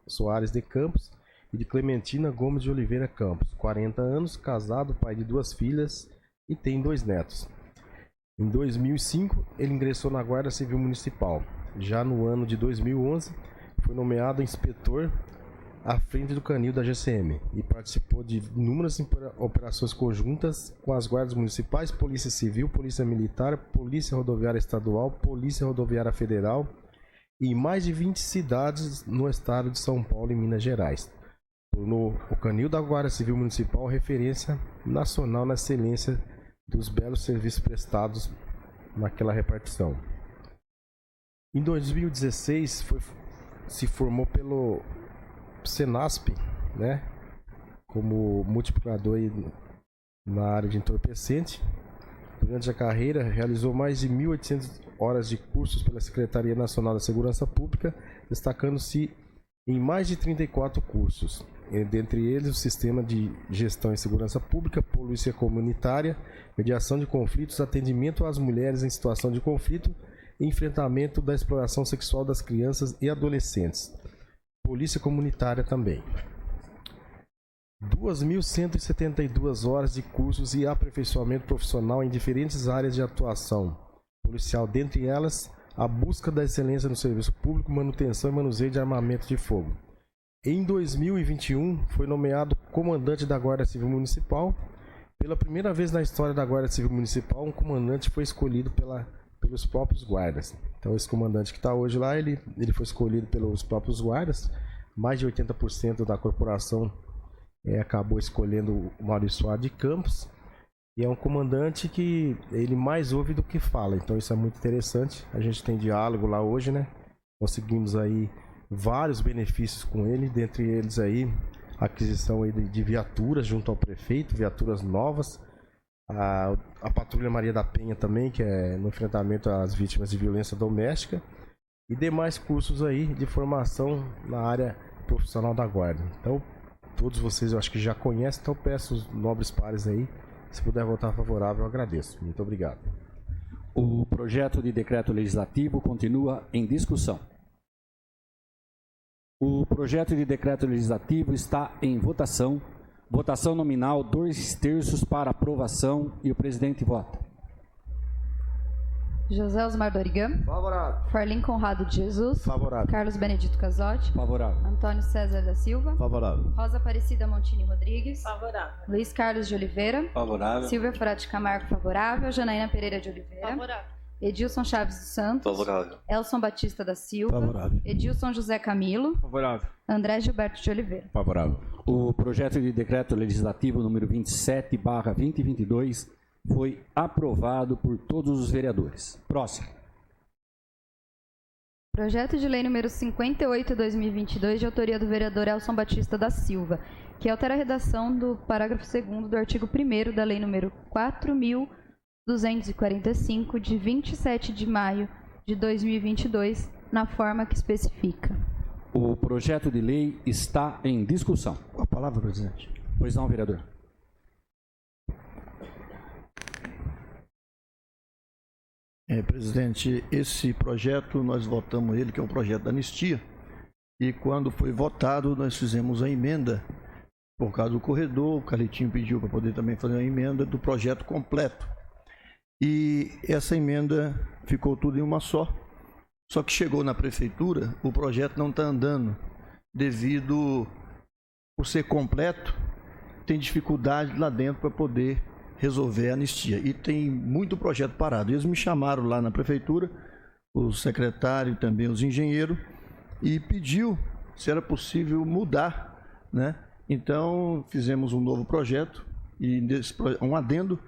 Soares de Campos e de Clementina Gomes de Oliveira Campos. 40 anos, casado, pai de 2 filhas e tem 2 netos. Em 2005, ele ingressou na Guarda Civil Municipal. Já no ano de 2011, foi nomeado inspetor à frente do canil da GCM e participou de inúmeras operações conjuntas com as guardas municipais, Polícia Civil, Polícia Militar, Polícia Rodoviária Estadual, Polícia Rodoviária Federal e em mais de 20 cidades no estado de São Paulo e Minas Gerais. Tornou o canil da Guarda Civil Municipal referência nacional na excelência dos belos serviços prestados naquela repartição. Em 2016 se formou pelo Senasp, né, como multiplicador aí na área de entorpecente. Durante a carreira, realizou mais de 1.800 horas de cursos pela Secretaria Nacional da Segurança Pública, destacando-se em mais de 34 cursos, dentre eles o Sistema de Gestão e Segurança Pública, Polícia Comunitária, Mediação de Conflitos, Atendimento às Mulheres em Situação de Conflito e Enfrentamento da Exploração Sexual das Crianças e Adolescentes. Polícia Comunitária também. 2.172 horas de cursos e aperfeiçoamento profissional em diferentes áreas de atuação policial, dentre elas a busca da excelência no serviço público, manutenção e manuseio de armamento de fogo. Em 2021, foi nomeado comandante da Guarda Civil Municipal. Pela primeira vez na história da Guarda Civil Municipal, um comandante foi escolhido pelos próprios guardas. Então, esse comandante que está hoje lá, ele foi escolhido pelos próprios guardas. Mais de 80% da corporação acabou escolhendo o Maurício Soares de Campos. E é um comandante que ele mais ouve do que fala. Então, isso é muito interessante. A gente tem diálogo lá hoje, né? Conseguimos aí vários benefícios com ele, dentre eles aí a aquisição aí de viaturas junto ao prefeito, viaturas novas. A Patrulha Maria da Penha também, que é no enfrentamento às vítimas de violência doméstica, e demais cursos aí de formação na área profissional da guarda. Então, todos vocês eu acho que já conhecem, então peço os nobres pares aí, se puder votar favorável, eu agradeço. Muito obrigado. O projeto de decreto legislativo continua em discussão. O projeto de decreto legislativo está em votação. Votação nominal, 2/3 para aprovação e o presidente vota. José Osmar Dorigan. Favorável. Farlim Conrado de Jesus. Favorável. Carlos Benedito Casotti. Favorável. Antônio César da Silva. Favorável. Rosa Aparecida Montini Rodrigues. Favorável. Luiz Carlos de Oliveira. Favorável. Silvia Furati Camargo, favorável. Janaína Pereira de Oliveira. Favorável. Edilson Chaves dos Santos. Favorável. Elson Batista da Silva. Favorável. Edilson José Camilo. Favorável. André Gilberto de Oliveira. Favorável. O projeto de decreto legislativo número 27/2022 foi aprovado por todos os vereadores. Próximo. Projeto de lei número 58/2022, de autoria do vereador Elson Batista da Silva, que altera a redação do parágrafo 2º do artigo 1º da lei número 4.245, de 27 de maio de 2022, na forma que especifica. O projeto de lei está em discussão. Com a palavra, presidente. Pois não, vereador. Presidente, esse projeto, nós votamos ele, que é um projeto da anistia, e quando foi votado, nós fizemos a emenda, por causa do corredor, o Carletinho pediu para poder também fazer a emenda do projeto completo. E essa emenda ficou tudo em uma só que chegou na prefeitura, o projeto não está andando, devido, por ser completo, tem dificuldade lá dentro para poder resolver a anistia. E tem muito projeto parado. Eles me chamaram lá na prefeitura, o secretário e também os engenheiros, e pediu se era possível mudar, né? Então, fizemos um novo projeto, e um adendo,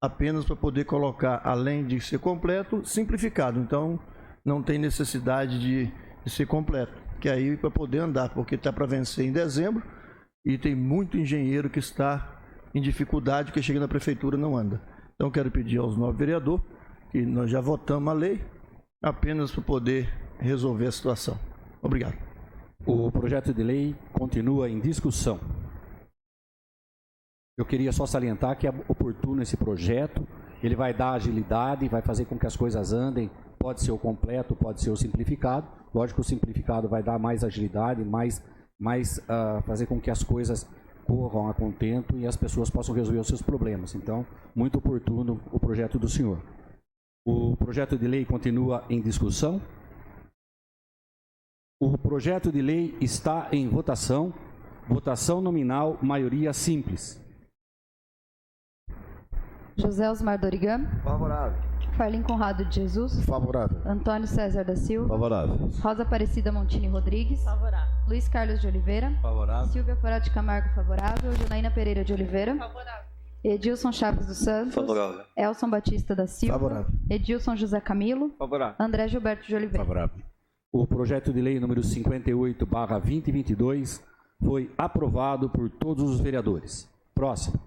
apenas para poder colocar, além de ser completo, simplificado. Então, não tem necessidade de ser completo, que aí para poder andar, porque está para vencer em dezembro, e tem muito engenheiro que está em dificuldade, que chega na prefeitura não anda. Então, quero pedir aos nobres vereadores, que nós já votamos a lei, apenas para poder resolver a situação. Obrigado. O projeto de lei continua em discussão. Eu queria só salientar que é oportuno esse projeto, ele vai dar agilidade, vai fazer com que as coisas andem, pode ser o completo, pode ser o simplificado. Lógico que o simplificado vai dar mais agilidade, fazer com que as coisas corram a contento e as pessoas possam resolver os seus problemas. Então, muito oportuno o projeto do senhor. O projeto de lei continua em discussão. O projeto de lei está em votação. Votação nominal, maioria simples. José Osmar Dorigan, Favorável. Farlim Conrado de Jesus, Favorável. Antônio César da Silva, Favorável. Rosa Aparecida Montini Rodrigues, Favorável. Luiz Carlos de Oliveira, Favorável. Silvia Forá de Camargo, favorável, Janaína Pereira de Oliveira, Favorável. Edilson Chaves dos Santos, Favorável. Elson Batista da Silva, Favorável. Edilson José Camilo, Favorável. André Gilberto de Oliveira. Favorável. O projeto de lei número 58/2022 foi aprovado por todos os vereadores. Próximo.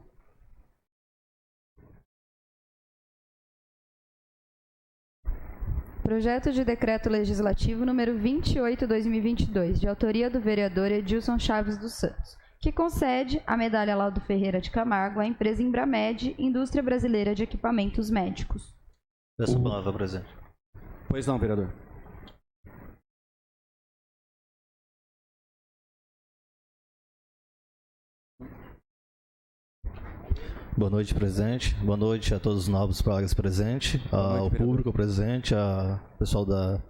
Projeto de Decreto Legislativo número 28/2022, de autoria do vereador Edilson Chaves dos Santos, que concede a medalha Laudo Ferreira de Camargo à empresa Imbramed, Indústria Brasileira de Equipamentos Médicos. Peço a palavra, presidente. Pois não, vereador. Boa noite, presidente. Boa noite a todos os nobres colegas presentes, ao público presente, ao pessoal da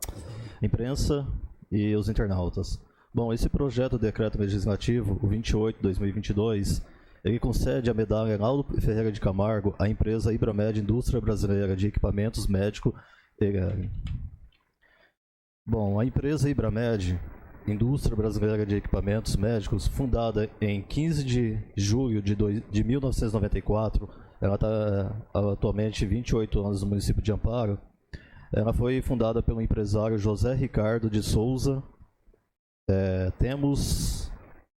imprensa e os internautas. Bom, esse projeto de decreto legislativo, o 28/2022, ele concede a medalha Laudo Ferreira de Camargo à empresa Ibramed, Indústria Brasileira de Equipamentos Médicos. Bom, a empresa Ibramed, Indústria Brasileira de Equipamentos Médicos, fundada em 15 de julho de 1994, ela está atualmente 28 anos no município de Amparo. Ela foi fundada pelo empresário José Ricardo de Souza. Temos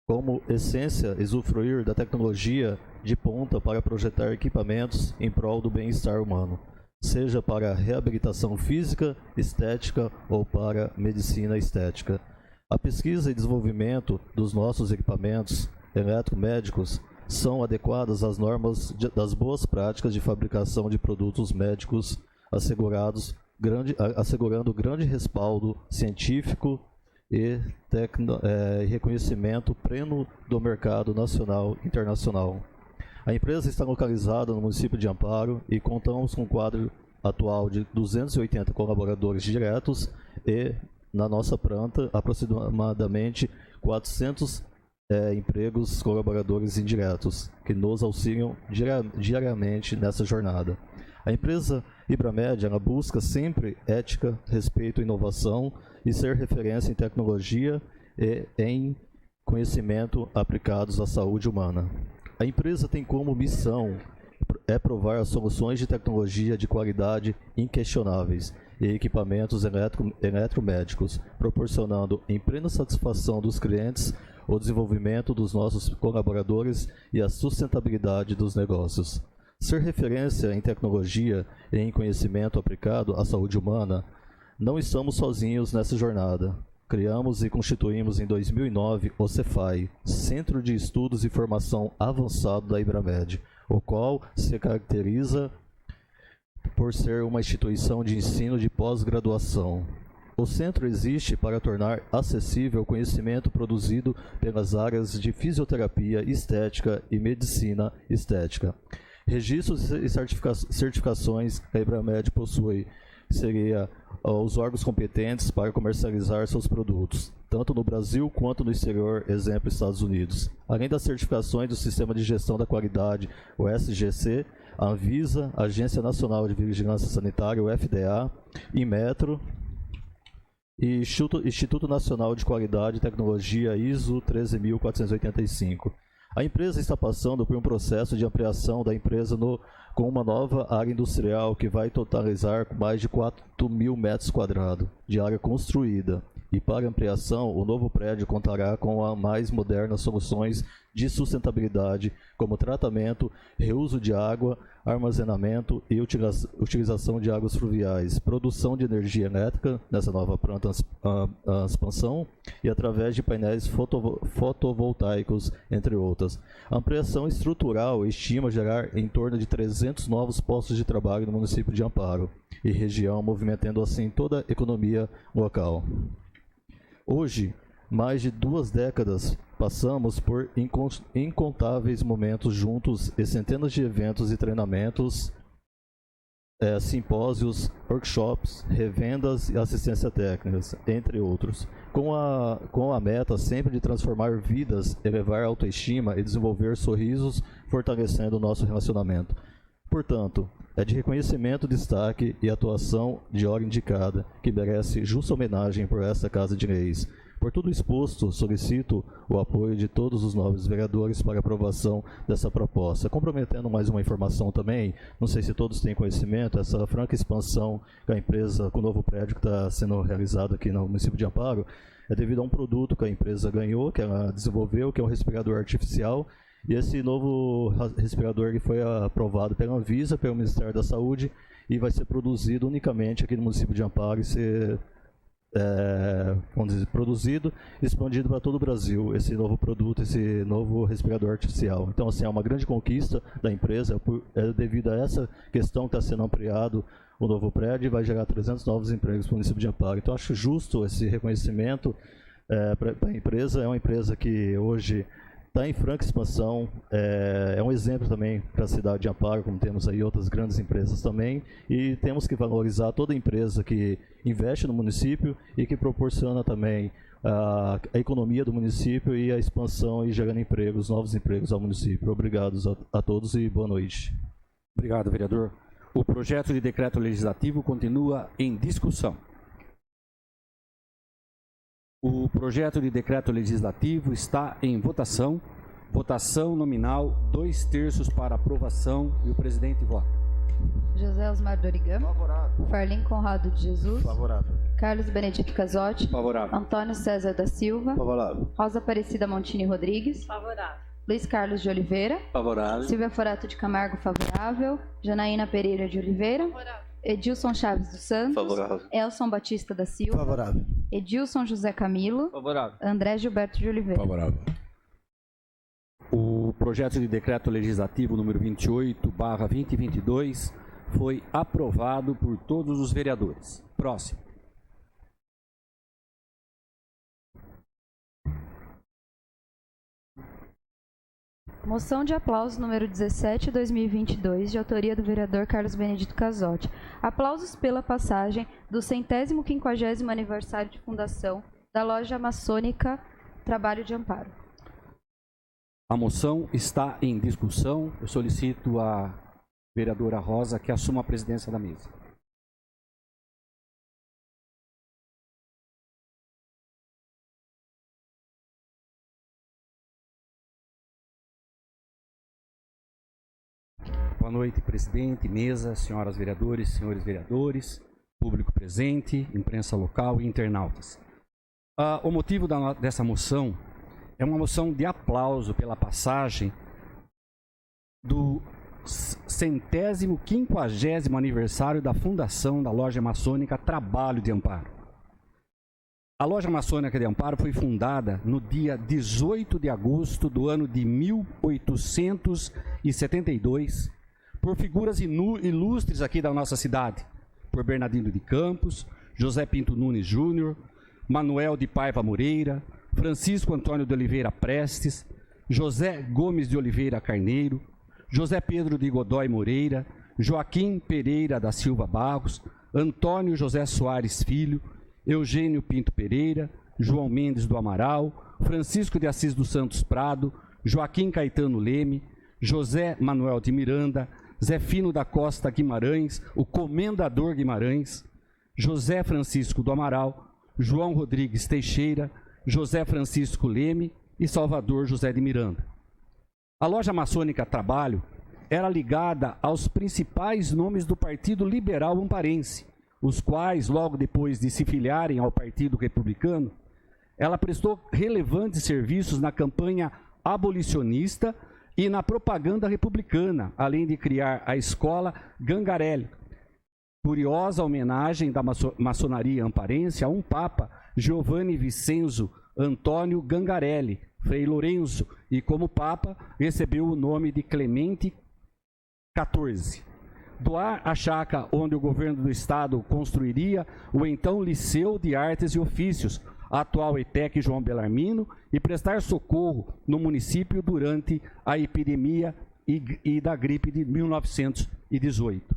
como essência usufruir da tecnologia de ponta para projetar equipamentos em prol do bem-estar humano, seja para reabilitação física, estética ou para medicina estética. A pesquisa e desenvolvimento dos nossos equipamentos eletromédicos são adequadas às normas das boas práticas de fabricação de produtos médicos, assegurando grande respaldo científico e reconhecimento pleno do mercado nacional e internacional. A empresa está localizada no município de Amparo e contamos com um quadro atual de 280 colaboradores diretos e, na nossa planta, aproximadamente 400 empregos colaboradores indiretos, que nos auxiliam diariamente nessa jornada. A empresa Ibramed, ela busca sempre ética, respeito e inovação e ser referência em tecnologia e em conhecimento aplicados à saúde humana. A empresa tem como missão provar as soluções de tecnologia de qualidade inquestionáveis e equipamentos eletromédicos, proporcionando em plena satisfação dos clientes o desenvolvimento dos nossos colaboradores e a sustentabilidade dos negócios. Ser referência em tecnologia e em conhecimento aplicado à saúde humana, não estamos sozinhos nessa jornada. Criamos e constituímos em 2009 o Cefai, Centro de Estudos e Formação Avançado da Ibramed, o qual se caracteriza por ser uma instituição de ensino de pós-graduação. O centro existe para tornar acessível o conhecimento produzido pelas áreas de fisioterapia estética e medicina estética. Registros e certificações que a Ibramed possui seria os órgãos competentes para comercializar seus produtos, tanto no Brasil quanto no exterior, exemplo, Estados Unidos. Além das certificações do Sistema de Gestão da Qualidade, o SGC, a Anvisa, a Agência Nacional de Vigilância Sanitária, o FDA, Inmetro e Instituto Nacional de Qualidade e Tecnologia ISO 13485. A empresa está passando por um processo de ampliação da empresa com uma nova área industrial que vai totalizar mais de 4.000 metros quadrados de área construída. E para ampliação, o novo prédio contará com as mais modernas soluções de sustentabilidade, como tratamento, reuso de água, armazenamento e utilização de águas fluviais, produção de energia elétrica nessa nova planta expansão e através de painéis fotovoltaicos, entre outras. A ampliação estrutural estima gerar em torno de 300 novos postos de trabalho no município de Amparo e região, movimentando assim toda a economia local. Hoje, mais de 2 décadas, passamos por incontáveis momentos juntos e centenas de eventos e treinamentos simpósios, workshops, revendas e assistência técnica, entre outros, com a meta sempre de transformar vidas, elevar a autoestima e desenvolver sorrisos, fortalecendo o nosso relacionamento. Portanto, é de reconhecimento, destaque e atuação de hora indicada, que merece justa homenagem por esta Casa de Leis. Por tudo exposto, solicito o apoio de todos os nobres vereadores para aprovação dessa proposta. Comprometendo mais uma informação também, não sei se todos têm conhecimento, essa franca expansão da empresa com o novo prédio que está sendo realizado aqui no município de Amparo, é devido a um produto que a empresa ganhou, que ela desenvolveu, que é um respirador artificial, e esse novo respirador ele foi aprovado pela Anvisa, pelo Ministério da Saúde, e vai ser produzido unicamente aqui no município de Amparo e ser vamos dizer, produzido e expandido para todo o Brasil, esse novo produto, esse novo respirador artificial. Então, assim, é uma grande conquista da empresa, devido a essa questão que está sendo ampliado o novo prédio e vai gerar 300 novos empregos para o município de Amparo. Então, acho justo esse reconhecimento para a empresa. É uma empresa que hoje está em franca expansão, é um exemplo também para a cidade de Amparo, como temos aí outras grandes empresas também, e temos que valorizar toda empresa que investe no município e que proporciona também a economia do município e a expansão e gerando empregos, novos empregos ao município. Obrigado a todos e boa noite. Obrigado, vereador. O projeto de decreto legislativo continua em discussão. O projeto de decreto legislativo está em votação. Votação nominal, 2/3 para aprovação e o presidente vota. José Osmar Dorigan. Favorável. Farlim Conrado de Jesus. Favorável. Carlos Benedito Casotti. Favorável. Antônio César da Silva. Favorável. Rosa Aparecida Montini Rodrigues. Favorável. Luiz Carlos de Oliveira. Favorável. Silvia Forato de Camargo, favorável. Janaína Pereira de Oliveira. Favorável. Edilson Chaves dos Santos. Favorável. Elson Batista da Silva. Favorável. Edilson José Camilo. Favorável. André Gilberto de Oliveira. Favorável. O projeto de decreto legislativo número 28/2022 foi aprovado por todos os vereadores. Próximo. Moção de aplauso número 17/2022, de autoria do vereador Carlos Benedito Casotti. Aplausos pela passagem do 150º aniversário de fundação da loja maçônica Trabalho de Amparo. A moção está em discussão. Eu solicito a vereadora Rosa que assuma a presidência da mesa. Boa noite, presidente, mesa, senhoras vereadores, senhores vereadores, público presente, imprensa local e internautas. O motivo dessa moção é uma moção de aplauso pela passagem do 150º aniversário da fundação da loja maçônica Trabalho de Amparo. A loja maçônica de Amparo foi fundada no dia 18 de agosto do ano de 1872 por figuras ilustres aqui da nossa cidade, por Bernardino de Campos, José Pinto Nunes Júnior, Manuel de Paiva Moreira, Francisco Antônio de Oliveira Prestes, José Gomes de Oliveira Carneiro, José Pedro de Godoy Moreira, Joaquim Pereira da Silva Barros, Antônio José Soares Filho, Eugênio Pinto Pereira, João Mendes do Amaral, Francisco de Assis dos Santos Prado, Joaquim Caetano Leme, José Manuel de Miranda, Zefino da Costa Guimarães, o Comendador Guimarães, José Francisco do Amaral, João Rodrigues Teixeira, José Francisco Leme e Salvador José de Miranda. A loja maçônica Trabalho era ligada aos principais nomes do Partido Liberal Amparense, os quais, logo depois de se filiarem ao Partido Republicano, ela prestou relevantes serviços na campanha abolicionista e na propaganda republicana, além de criar a escola Gangarelli, curiosa homenagem da maçonaria amparense a um papa, Giovanni Vincenzo Antônio Gangarelli, Frei Lourenço, e como papa recebeu o nome de Clemente XIV. Doar a chácara onde o governo do estado construiria o então Liceu de Artes e Ofícios, atual ETEC João Belarmino, e prestar socorro no município durante a epidemia e da gripe de 1918.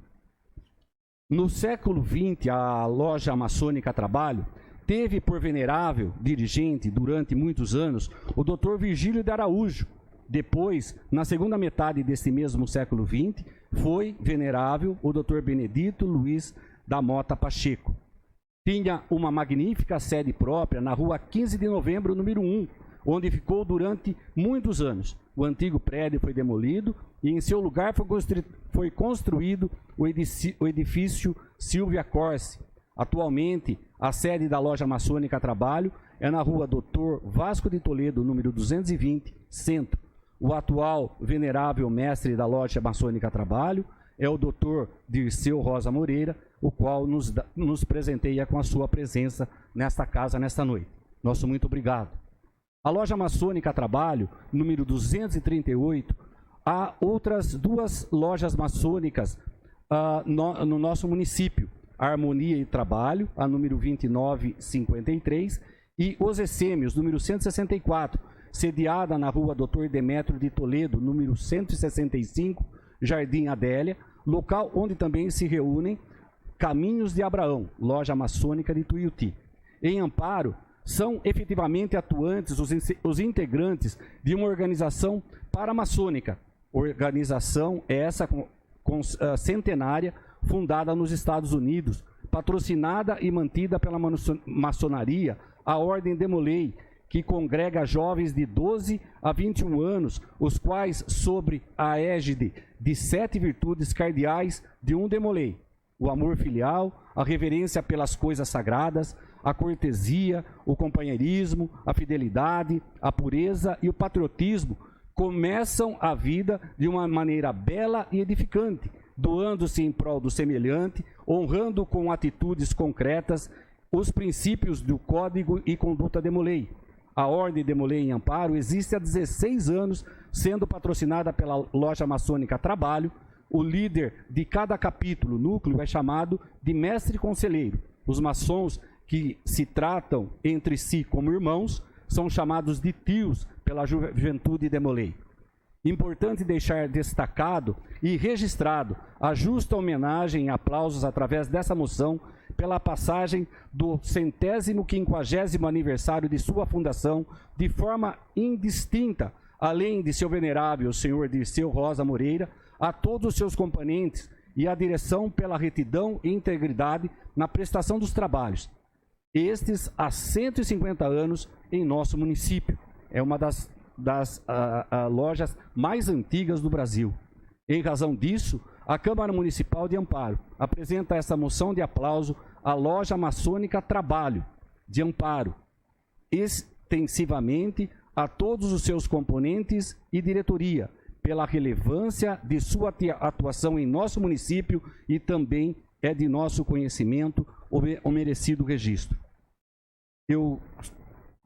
No século XX, a loja maçônica Trabalho teve por venerável dirigente, durante muitos anos, o Dr. Virgílio de Araújo. Depois, na segunda metade desse mesmo século XX, foi venerável o Dr. Benedito Luiz da Mota Pacheco. Tinha uma magnífica sede própria na rua 15 de novembro, número 1, onde ficou durante muitos anos. O antigo prédio foi demolido e em seu lugar foi construído o edifício Silvia Corse. Atualmente, a sede da loja maçônica Trabalho é na rua Dr. Vasco de Toledo, número 220, Centro. O atual venerável mestre da loja maçônica Trabalho é o Dr. Dirceu Rosa Moreira, o qual nos presenteia com a sua presença nesta casa, nesta noite. Nosso muito obrigado. A loja maçônica Trabalho, número 238, há outras duas lojas maçônicas no nosso município, a Harmonia e Trabalho, a número 2953, e os Essêmios, número 164, sediada na rua Dr. Demétrio de Toledo, número 165, Jardim Adélia, local onde também se reúnem Caminhos de Abraão, loja maçônica de Tuiuti. Em Amparo, são efetivamente atuantes os integrantes de uma organização paramaçônica, organização essa centenária, fundada nos Estados Unidos, patrocinada e mantida pela maçonaria, a Ordem Demolei, que congrega jovens de 12 a 21 anos, os quais, sobre a égide de 7 virtudes cardeais de um Demolei: o amor filial, a reverência pelas coisas sagradas, a cortesia, o companheirismo, a fidelidade, a pureza e o patriotismo, começam a vida de uma maneira bela e edificante, doando-se em prol do semelhante, honrando com atitudes concretas os princípios do Código e Conduta Demolei. A Ordem Demolei em Amparo existe há 16 anos, sendo patrocinada pela loja maçônica Trabalho. O líder de cada capítulo, núcleo, é chamado de mestre conselheiro. Os maçons que se tratam entre si como irmãos são chamados de tios pela juventude Demolei. Importante deixar destacado e registrado a justa homenagem e aplausos através dessa moção pela passagem do 150º aniversário de sua fundação de forma indistinta, além de seu venerável senhor Dirceu Rosa Moreira, a todos os seus componentes e a direção pela retidão e integridade na prestação dos trabalhos. Estes há 150 anos em nosso município. É uma das lojas mais antigas do Brasil. Em razão disso, a Câmara Municipal de Amparo apresenta essa moção de aplauso à loja maçônica Trabalho de Amparo, extensivamente a todos os seus componentes e diretoria, pela relevância de sua atuação em nosso município e também é de nosso conhecimento o merecido registro. Eu,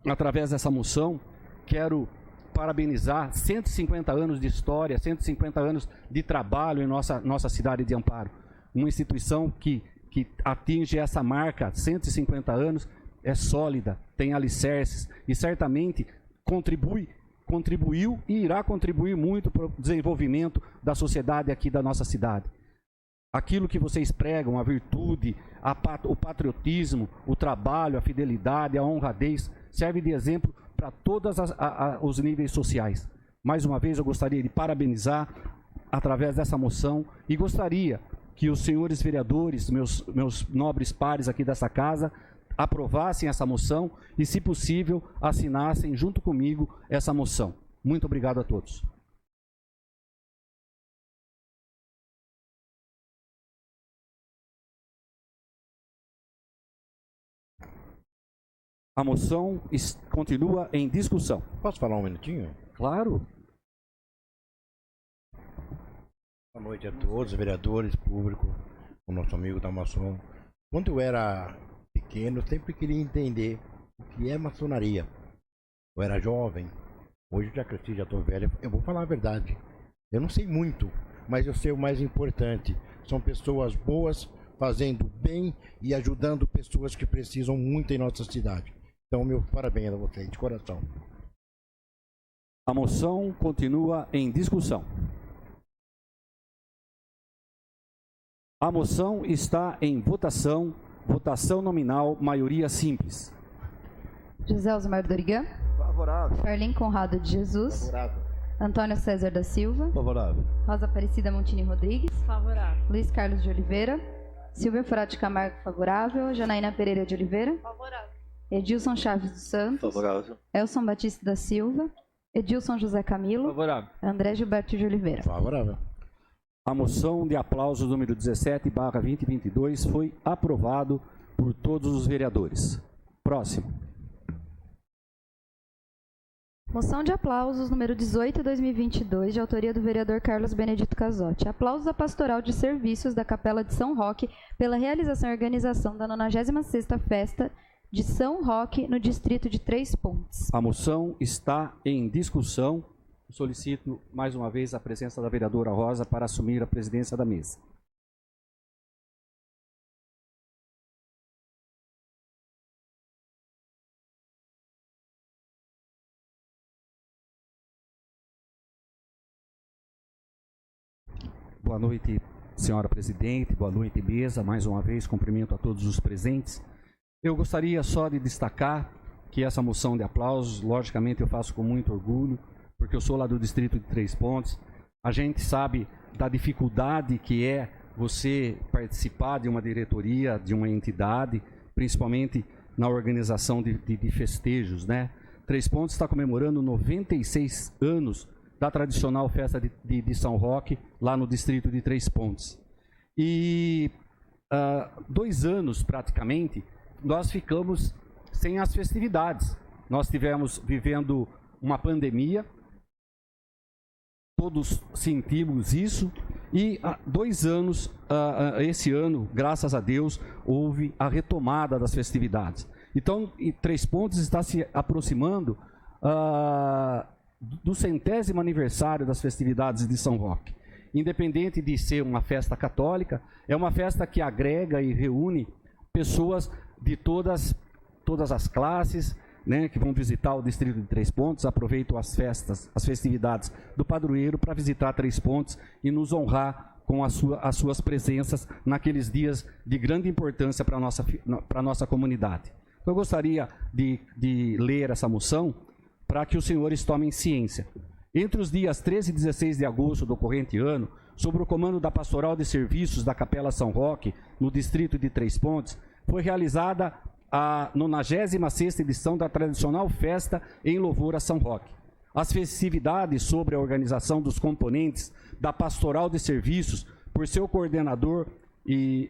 através dessa moção, quero parabenizar 150 anos de história, 150 anos de trabalho em nossa cidade de Amparo. Uma instituição que atinge essa marca, 150 anos, é sólida, tem alicerces e certamente contribuiu e irá contribuir muito para o desenvolvimento da sociedade aqui da nossa cidade. Aquilo que vocês pregam, a virtude, o patriotismo, o trabalho, a fidelidade, a honradez, serve de exemplo para todos os níveis sociais. Mais uma vez, eu gostaria de parabenizar através dessa moção e gostaria que os senhores vereadores, meus nobres pares aqui dessa casa, aprovassem essa moção e, se possível, assinassem junto comigo essa moção. Muito obrigado a todos. A moção continua em discussão. Posso falar um minutinho? Claro. Boa noite a todos, vereadores, público, o nosso amigo da maçom. Quando eu era pequeno, eu sempre queria entender o que é maçonaria. Eu era jovem, hoje eu já cresci, já estou velho. Eu vou falar a verdade. Eu não sei muito, mas eu sei o mais importante. São pessoas boas, fazendo bem e ajudando pessoas que precisam muito em nossa cidade. Então, meu parabéns a vocês, de coração. A moção continua em discussão. A moção está em votação. Votação nominal, maioria simples. José Osmar Dorigan. Favorável. Ferlin Conrado de Jesus. Favorável. Antônio César da Silva. Favorável. Rosa Aparecida Montini Rodrigues. Favorável. Luiz Carlos de Oliveira. Silvia Furati Camargo, favorável. Janaína Pereira de Oliveira. Favorável. Edilson Chaves dos Santos. Favorável. Elson Batista da Silva. Edilson José Camilo. Favorável. André Gilberto de Oliveira. Favorável. A moção de aplauso número 17/2022 foi aprovado por todos os vereadores. Próximo. Moção de aplausos número 18/2022, de autoria do vereador Carlos Benedito Casotti. Aplausos à Pastoral de Serviços da Capela de São Roque pela realização e organização da 96ª Festa de São Roque no distrito de Três Pontes. A moção está em discussão. Solicito mais uma vez a presença da vereadora Rosa para assumir a presidência da mesa. Boa noite, senhora presidente, boa noite, mesa. Mais uma vez, cumprimento a todos os presentes. Eu gostaria só de destacar que essa moção de aplausos, logicamente, eu faço com muito orgulho, porque eu sou lá do distrito de Três Pontes. A gente sabe da dificuldade que é você participar de uma diretoria, de uma entidade, principalmente na organização de festejos, né? Três Pontes está comemorando 96 anos da tradicional festa de São Roque, lá no distrito de Três Pontes. E 2 anos, praticamente, nós ficamos sem as festividades. Nós tivemos vivendo uma pandemia, todos sentimos isso, e há 2 anos, esse ano, graças a Deus, houve a retomada das festividades. Então, Três Pontes está se aproximando do 100º aniversário das festividades de São Roque. Independente de ser uma festa católica, é uma festa que agrega e reúne pessoas de todas as classes, né, que vão visitar o distrito de Três Pontes, aproveitam as festividades do padroeiro para visitar Três Pontes e nos honrar com as suas presenças naqueles dias de grande importância para a nossa comunidade. Eu gostaria de ler essa moção para que os senhores tomem ciência. Entre os dias 13 e 16 de agosto do corrente ano, sob o comando da Pastoral de Serviços da Capela São Roque, no distrito de Três Pontes, foi realizada a 96ª edição da tradicional festa em louvor a São Roque. As festividades sobre a organização dos componentes da Pastoral de Serviços, por seu coordenador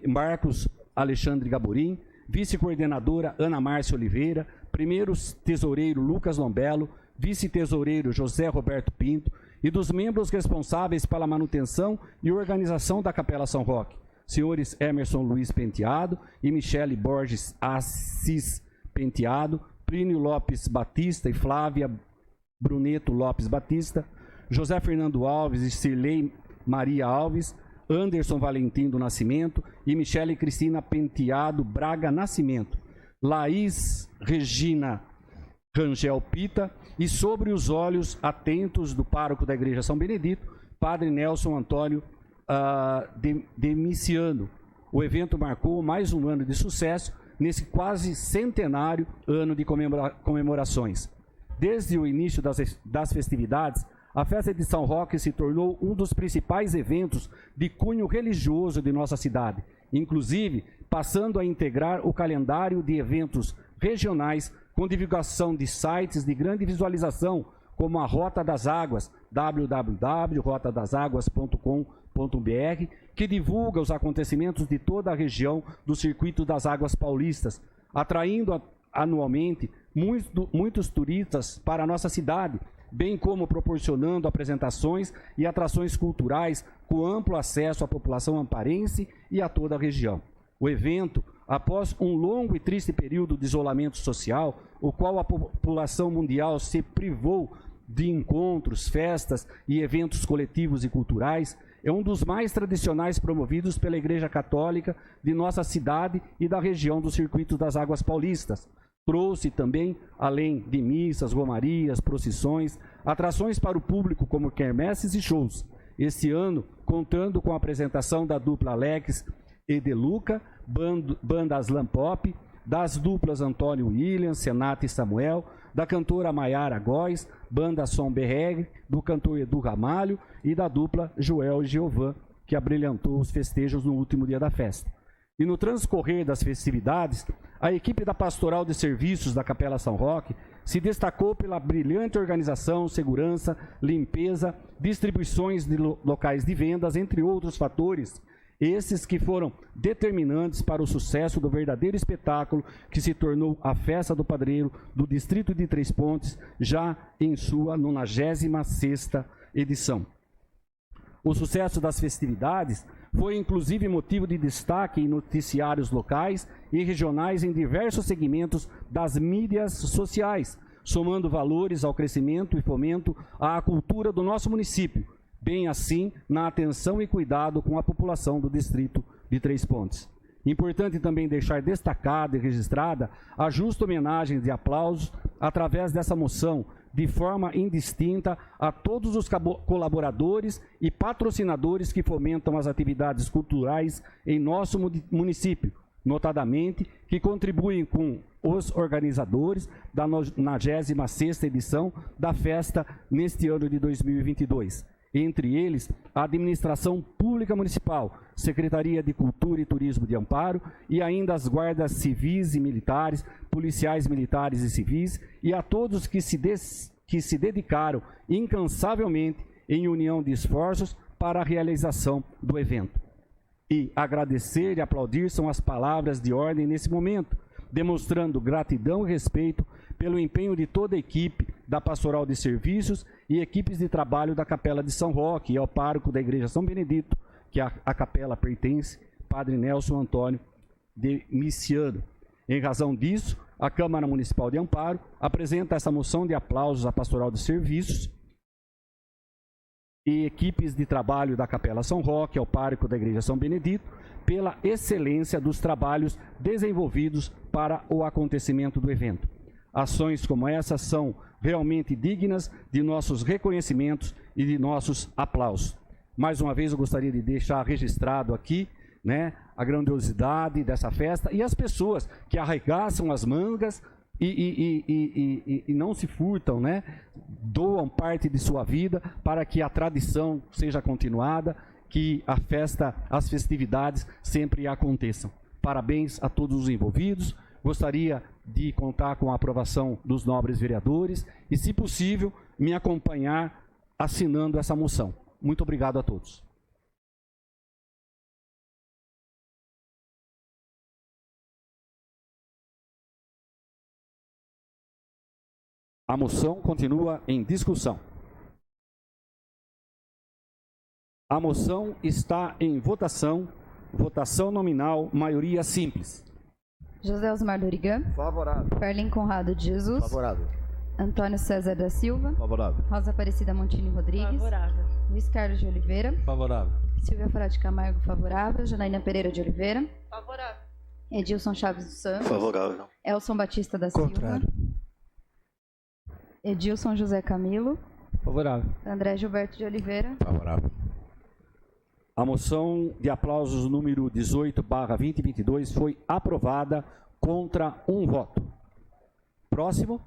Marcos Alexandre Gaborim, vice-coordenadora Ana Márcia Oliveira, primeiro tesoureiro Lucas Lombello, vice-tesoureiro José Roberto Pinto e dos membros responsáveis pela manutenção e organização da Capela São Roque, senhores Emerson Luiz Penteado e Michele Borges Assis Penteado, Plínio Lopes Batista e Flávia Bruneto Lopes Batista, José Fernando Alves e Cirlei Maria Alves, Anderson Valentim do Nascimento e Michele Cristina Penteado Braga Nascimento, Laís Regina Rangel Pita e sobre os olhos atentos do pároco da Igreja São Benedito, Padre Nelson Antônio Demiciano. O evento marcou mais um ano de sucesso nesse quase centenário ano de comemorações. Desde o início das festividades, a festa de São Roque se tornou um dos principais eventos de cunho religioso de nossa cidade, inclusive passando a integrar o calendário de eventos regionais com divulgação de sites de grande visualização, como a Rota das Águas, www.rotadasaguas.com.br, que divulga os acontecimentos de toda a região do Circuito das Águas Paulistas, atraindo anualmente muitos turistas para a nossa cidade, bem como proporcionando apresentações e atrações culturais com amplo acesso à população amparense e a toda a região. O evento, após um longo e triste período de isolamento social, o qual a população mundial se privou de encontros, festas e eventos coletivos e culturais, é um dos mais tradicionais promovidos pela Igreja Católica de nossa cidade e da região do Circuito das Águas Paulistas. Trouxe também, além de missas, romarias, procissões, atrações para o público como quermesses e shows. Este ano, contando com a apresentação da dupla Alex e De Luca, banda Aslan Pop, das duplas Antônio Williams, Senata e Samuel, da cantora Maiara Góes, banda Som BR, do cantor Edu Ramalho e da dupla Joel e Giovan, que abrilhantou os festejos no último dia da festa. E no transcorrer das festividades, a equipe da Pastoral de Serviços da Capela São Roque se destacou pela brilhante organização, segurança, limpeza, distribuições de locais de vendas, entre outros fatores, esses que foram determinantes para o sucesso do verdadeiro espetáculo que se tornou a Festa do Padroeiro do Distrito de Três Pontes, já em sua 96ª edição. O sucesso das festividades foi inclusive motivo de destaque em noticiários locais e regionais em diversos segmentos das mídias sociais, somando valores ao crescimento e fomento à cultura do nosso município, bem assim na atenção e cuidado com a população do distrito de Três Pontes. Importante também deixar destacada e registrada a justa homenagem de aplausos através dessa moção, de forma indistinta, a todos os colaboradores e patrocinadores que fomentam as atividades culturais em nosso município, notadamente que contribuem com os organizadores da 96ª edição da festa neste ano de 2022. Entre eles, a Administração Pública Municipal, Secretaria de Cultura e Turismo de Amparo e ainda as guardas civis e militares, policiais militares e civis e a todos que se dedicaram incansavelmente em união de esforços para a realização do evento. E agradecer e aplaudir são as palavras de ordem nesse momento, demonstrando gratidão e respeito pelo empenho de toda a equipe da Pastoral de Serviços e equipes de trabalho da Capela de São Roque e ao pároco da Igreja São Benedito, que a capela pertence, Padre Nelson Antônio de Miciano. Em razão disso, a Câmara Municipal de Amparo apresenta essa moção de aplausos à Pastoral de Serviços e equipes de trabalho da Capela São Roque, ao pároco da Igreja São Benedito, pela excelência dos trabalhos desenvolvidos para o acontecimento do evento. Ações como essa são realmente dignas de nossos reconhecimentos e de nossos aplausos. Mais uma vez eu gostaria de deixar registrado aqui, né, a grandiosidade dessa festa e as pessoas que arregaçam as mangas e não se furtam, né, doam parte de sua vida para que a tradição seja continuada, que a festa, as festividades sempre aconteçam. Parabéns a todos os envolvidos. Gostaria de contar com a aprovação dos nobres vereadores e, se possível, me acompanhar assinando essa moção. Muito obrigado a todos. A moção continua em discussão. A moção está em votação. Votação nominal, maioria simples. José Osmar Dorigan. Favorável. Carlin Conrado de Jesus. Favorável. Antônio César da Silva. Favorável. Rosa Aparecida Montini Rodrigues. Favorável. Luiz Carlos de Oliveira. Favorável. Silvia Farade Camargo, favorável. Janaína Pereira de Oliveira. Favorável. Edilson Chaves dos Santos. Favorável. Elson Batista da Silva. Contrário. Edilson José Camilo. Favorável. André Gilberto de Oliveira. Favorável. A moção de aplausos número 18/2022 foi aprovada contra um voto. Próximo.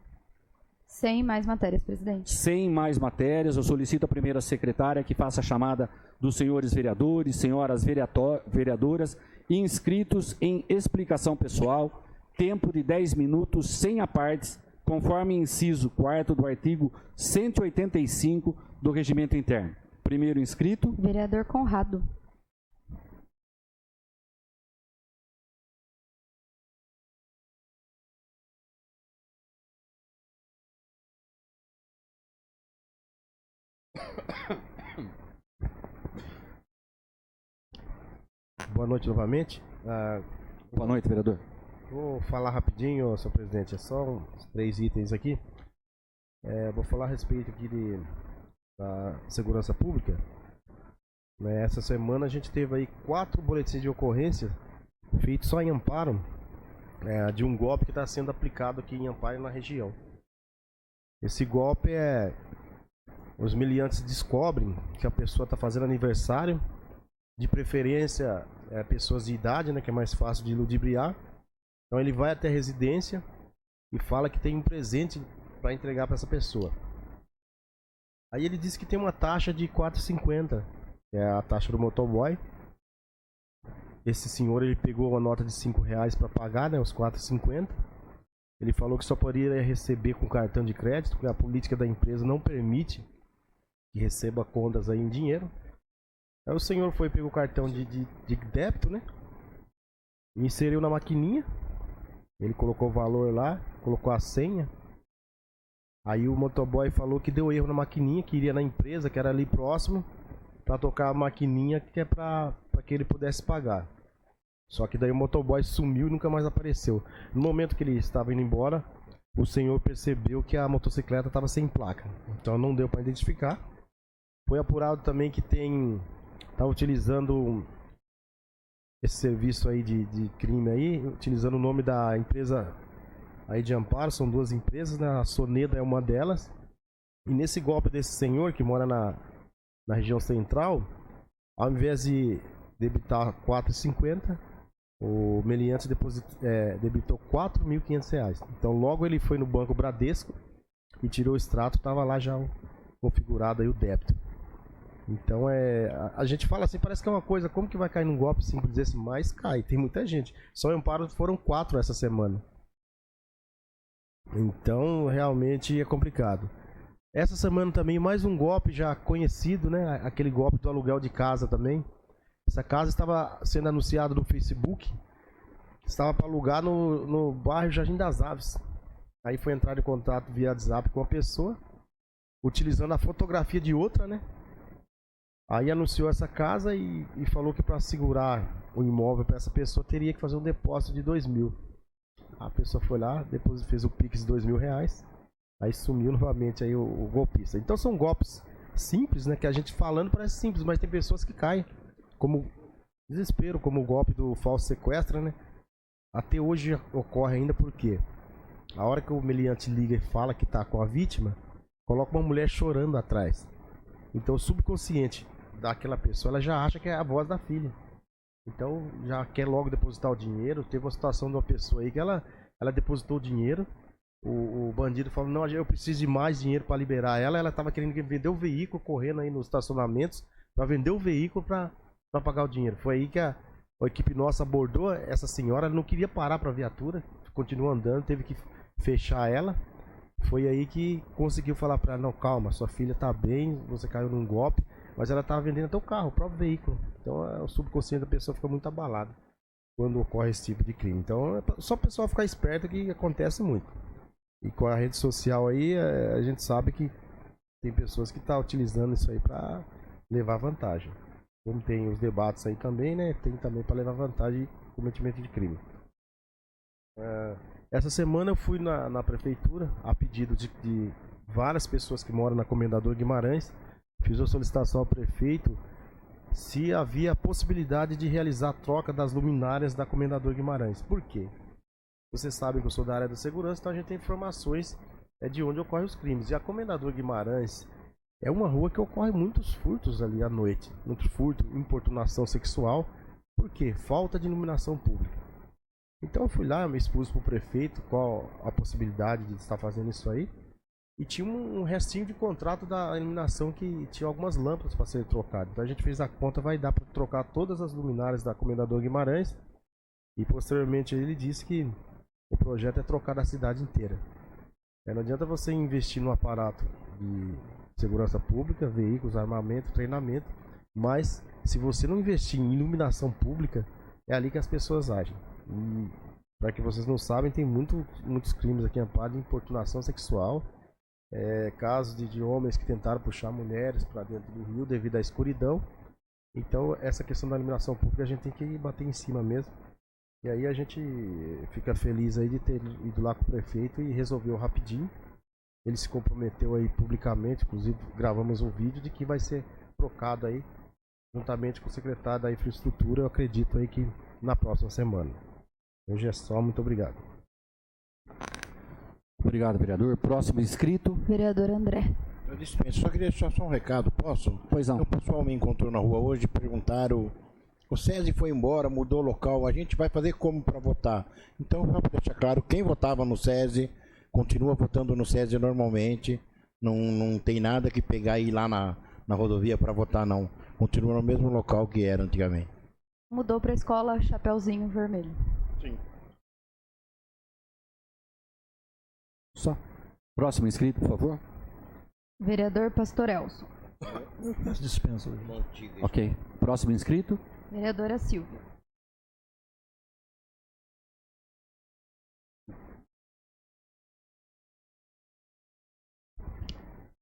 Sem mais matérias, presidente. Sem mais matérias, eu solicito à primeira secretária que faça a chamada dos senhores vereadores, senhoras vereadoras, inscritos em explicação pessoal, tempo de 10 minutos sem apartes, conforme inciso 4º do artigo 185 do Regimento Interno. Primeiro inscrito. Vereador Conrado. Boa noite novamente. Boa noite, vereador. Vou falar rapidinho, senhor presidente, é só uns 3 itens aqui. Vou falar a respeito aqui da segurança pública. Essa semana a gente teve aí 4 boletins de ocorrência feitos só em Amparo, de um golpe que está sendo aplicado aqui em Amparo e na região. Esse golpe os miliantes descobrem que a pessoa está fazendo aniversário de preferência pessoas de idade, né, que é mais fácil de ludibriar. Então ele vai até a residência e fala que tem um presente para entregar para essa pessoa. Aí ele disse que tem uma taxa de R$ 4,50, que é a taxa do motoboy. Esse senhor, ele pegou uma nota de R$5 para pagar, né, os R$ 4,50. Ele falou que só poderia receber com cartão de crédito, porque a política da empresa não permite que receba contas aí em dinheiro. Aí o senhor foi, pegou o cartão de débito, né? Inseriu na maquininha. Ele colocou o valor lá, colocou a senha. Aí o motoboy falou que deu erro na maquininha, que iria na empresa, que era ali próximo, para tocar a maquininha, que é para que ele pudesse pagar. Só que daí o motoboy sumiu e nunca mais apareceu. No momento que ele estava indo embora, o senhor percebeu que a motocicleta estava sem placa. Então não deu para identificar. Foi apurado também que tá utilizando esse serviço aí de crime aí, utilizando o nome da empresa aí de amparo. São duas empresas, né? A Soneda é uma delas. E nesse golpe desse senhor que mora na região central, ao invés de debitar R$ 4,50, o meliante debitou R$ 4.500. Então logo ele foi no Banco Bradesco e tirou o extrato, estava lá já configurado aí o débito. Então a gente fala assim, parece que é uma coisa, como que vai cair num golpe simples desse? Mas cai, tem muita gente. Só em Amparo foram 4 essa semana. Então realmente é complicado. Essa semana também mais um golpe já conhecido, né? Aquele golpe do aluguel de casa também. Essa casa estava sendo anunciada no Facebook, estava para alugar no bairro Jardim das Aves. Aí foi entrar em contato via WhatsApp com a pessoa, utilizando a fotografia de outra, né? Aí anunciou essa casa e falou que para segurar o imóvel para essa pessoa teria que fazer um depósito de R$2.000. A pessoa foi lá, depois fez o Pix de R$2.000, aí sumiu novamente aí o golpista. Então são golpes simples, né? Que a gente falando parece simples, mas tem pessoas que caem. Como desespero, como o golpe do falso sequestro, né? Até hoje ocorre ainda porque a hora que o meliante liga e fala que está com a vítima, coloca uma mulher chorando atrás. Então o subconsciente daquela pessoa, ela já acha que é a voz da filha. Então já quer logo depositar o dinheiro. Teve uma situação de uma pessoa aí que ela depositou o dinheiro. O bandido falou, não, eu preciso de mais dinheiro para liberar ela. Ela estava querendo vender o veículo, correndo aí nos estacionamentos para vender o veículo para pagar o dinheiro. Foi aí que a equipe nossa abordou essa senhora. Ela não queria parar para a viatura, continuou andando, teve que fechar ela. Foi aí que conseguiu falar para ela, não, calma, sua filha tá bem, você caiu num golpe, mas ela estava vendendo até o carro, o próprio veículo. Então o subconsciente da pessoa fica muito abalado quando ocorre esse tipo de crime. Então é só o pessoal ficar esperto, que acontece muito. E com a rede social aí, a gente sabe que tem pessoas que estão utilizando isso aí para levar vantagem. Como tem os debates aí também, né? Tem também para levar vantagem de cometimento de crime. Essa semana eu fui na prefeitura, a pedido de várias pessoas que moram na Comendador Guimarães. Fiz uma solicitação ao prefeito se havia a possibilidade de realizar a troca das luminárias da Comendador Guimarães. Por quê? Vocês sabem que eu sou da área da segurança, então a gente tem informações de onde ocorrem os crimes. E a Comendador Guimarães é uma rua que ocorre muitos furtos ali à noite. Muito furto, importunação sexual. Por quê? Falta de iluminação pública. Então eu fui lá, me expus para o prefeito qual a possibilidade de estar fazendo isso aí. E tinha um restinho de contrato da iluminação que tinha algumas lâmpadas para ser trocado. Então a gente fez a conta, vai dar para trocar todas as luminárias da Comendador Guimarães. E posteriormente ele disse que o projeto é trocar da cidade inteira. Não adianta você investir no aparato de segurança pública, veículos, armamento, treinamento, mas se você não investir em iluminação pública, é ali que as pessoas agem. E para que vocês não sabem, tem muitos crimes aqui em Amparo de importunação sexual, casos de homens que tentaram puxar mulheres para dentro do rio devido à escuridão. Então essa questão da iluminação pública a gente tem que bater em cima mesmo. E aí a gente fica feliz aí de ter ido lá com o prefeito e resolveu rapidinho. Ele se comprometeu aí publicamente, inclusive gravamos um vídeo de que vai ser trocado aí juntamente com o secretário da Infraestrutura, eu acredito aí que na próxima semana. Hoje é só, muito obrigado. Obrigado, vereador. Próximo inscrito. Vereador André. Eu dispenso, só queria deixar só um recado, posso? Pois não. O pessoal me encontrou na rua hoje e perguntaram O SESI foi embora, mudou o local, a gente vai fazer como para votar? Então, só para deixar claro, quem votava no SESI, continua votando no SESI normalmente, não tem nada que pegar e ir lá na rodovia para votar, não. Continua no mesmo local que era antigamente. Mudou para a escola Chapeuzinho Vermelho. Sim. Só. Próximo inscrito, por favor. Vereador Pastor Elson. Dispensa hoje. Ok. Próximo inscrito. Vereadora Silvia.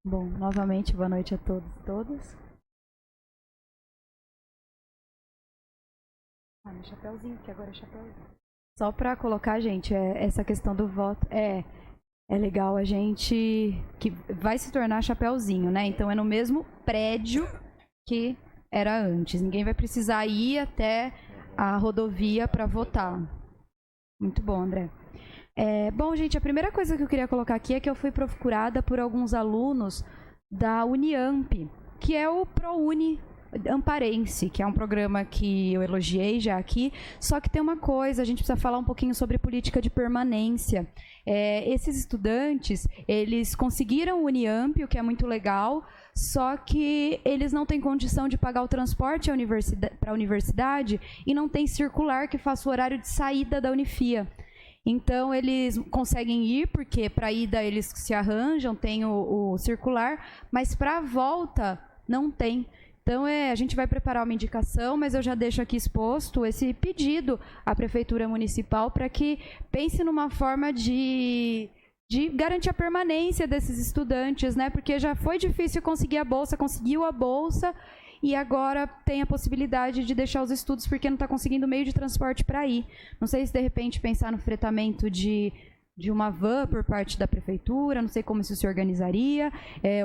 Bom, novamente, boa noite a todos e todas. No chapeuzinho, que agora é chapeuzinho. Só para colocar, gente, essa questão do voto é legal a gente que vai se tornar chapeuzinho, né? Então é no mesmo prédio que era antes. Ninguém vai precisar ir até a rodovia para votar. Muito bom, André. Bom, gente, a primeira coisa que eu queria colocar aqui é que eu fui procurada por alguns alunos da Uniamp, que é o ProUni Amparense, que é um programa que eu elogiei já aqui, só que tem uma coisa, a gente precisa falar um pouquinho sobre política de permanência. Esses estudantes, eles conseguiram o Uniamp, o que é muito legal, só que eles não têm condição de pagar o transporte para a universidade e não tem circular que faça o horário de saída da Unifia. Então, eles conseguem ir, porque para a ida eles se arranjam, tem o circular, mas para a volta não tem. Então, a gente vai preparar uma indicação, mas eu já deixo aqui exposto esse pedido à Prefeitura Municipal para que pense numa forma de garantir a permanência desses estudantes, né? Porque já foi difícil conseguir a bolsa, conseguiu a bolsa e agora tem a possibilidade de deixar os estudos porque não está conseguindo meio de transporte para ir. Não sei se, de repente, pensar no fretamento de uma van por parte da prefeitura, não sei como isso se organizaria,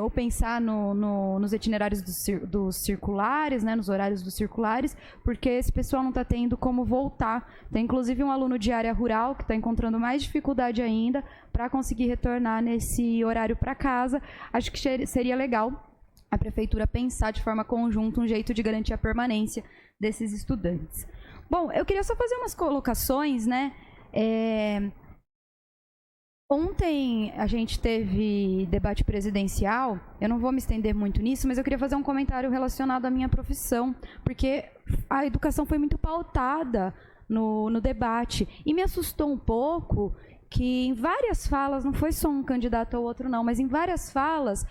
ou pensar nos itinerários dos circulares, né, nos horários dos circulares, porque esse pessoal não está tendo como voltar. Tem inclusive um aluno de área rural que está encontrando mais dificuldade ainda para conseguir retornar nesse horário para casa. Acho que seria legal a prefeitura pensar de forma conjunta um jeito de garantir a permanência desses estudantes. Bom, eu queria só fazer umas colocações, né? Ontem a gente teve debate presidencial, eu não vou me estender muito nisso, mas eu queria fazer um comentário relacionado à minha profissão, porque a educação foi muito pautada no debate, e me assustou um pouco que em várias falas, não foi só um candidato ou outro não, mas em várias falas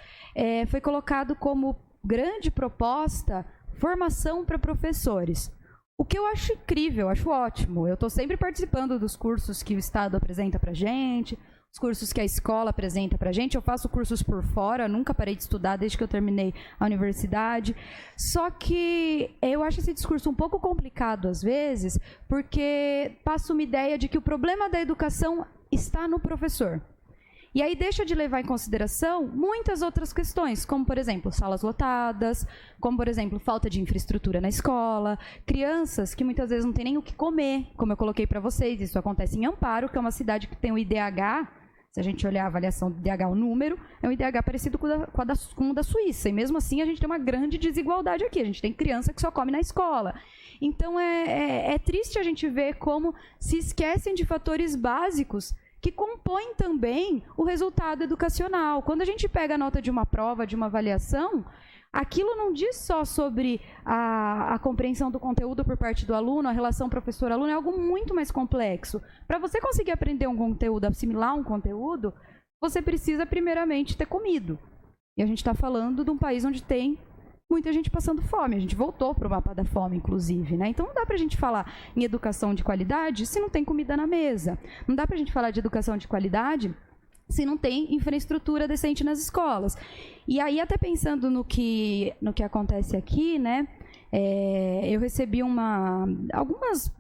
foi colocado como grande proposta formação para professores. O que eu acho incrível, acho ótimo. Eu estou sempre participando dos cursos que o Estado apresenta para a gente, os cursos que a escola apresenta para a gente. Eu faço cursos por fora, nunca parei de estudar desde que eu terminei a universidade. Só que eu acho esse discurso um pouco complicado às vezes, porque passa uma ideia de que o problema da educação está no professor. E aí deixa de levar em consideração muitas outras questões, como, por exemplo, salas lotadas, como, por exemplo, falta de infraestrutura na escola, crianças que muitas vezes não têm nem o que comer, como eu coloquei para vocês. Isso acontece em Amparo, que é uma cidade que tem o IDH, se a gente olhar a avaliação do IDH, o número, é um IDH parecido com o da Suíça. E mesmo assim a gente tem uma grande desigualdade aqui. A gente tem criança que só come na escola. Então é triste a gente ver como se esquecem de fatores básicos que compõem também o resultado educacional. Quando a gente pega a nota de uma prova, de uma avaliação, aquilo não diz só sobre a compreensão do conteúdo por parte do aluno, a relação professor-aluno, é algo muito mais complexo. Para você conseguir aprender um conteúdo, assimilar um conteúdo, você precisa primeiramente ter comido. E a gente está falando de um país onde tem muita gente passando fome. A gente voltou para o mapa da fome, inclusive, né? Então não dá para a gente falar em educação de qualidade se não tem comida na mesa. Não dá para a gente falar de educação de qualidade se não tem infraestrutura decente nas escolas. E aí, até pensando no que acontece aqui, né? Eu recebi algumas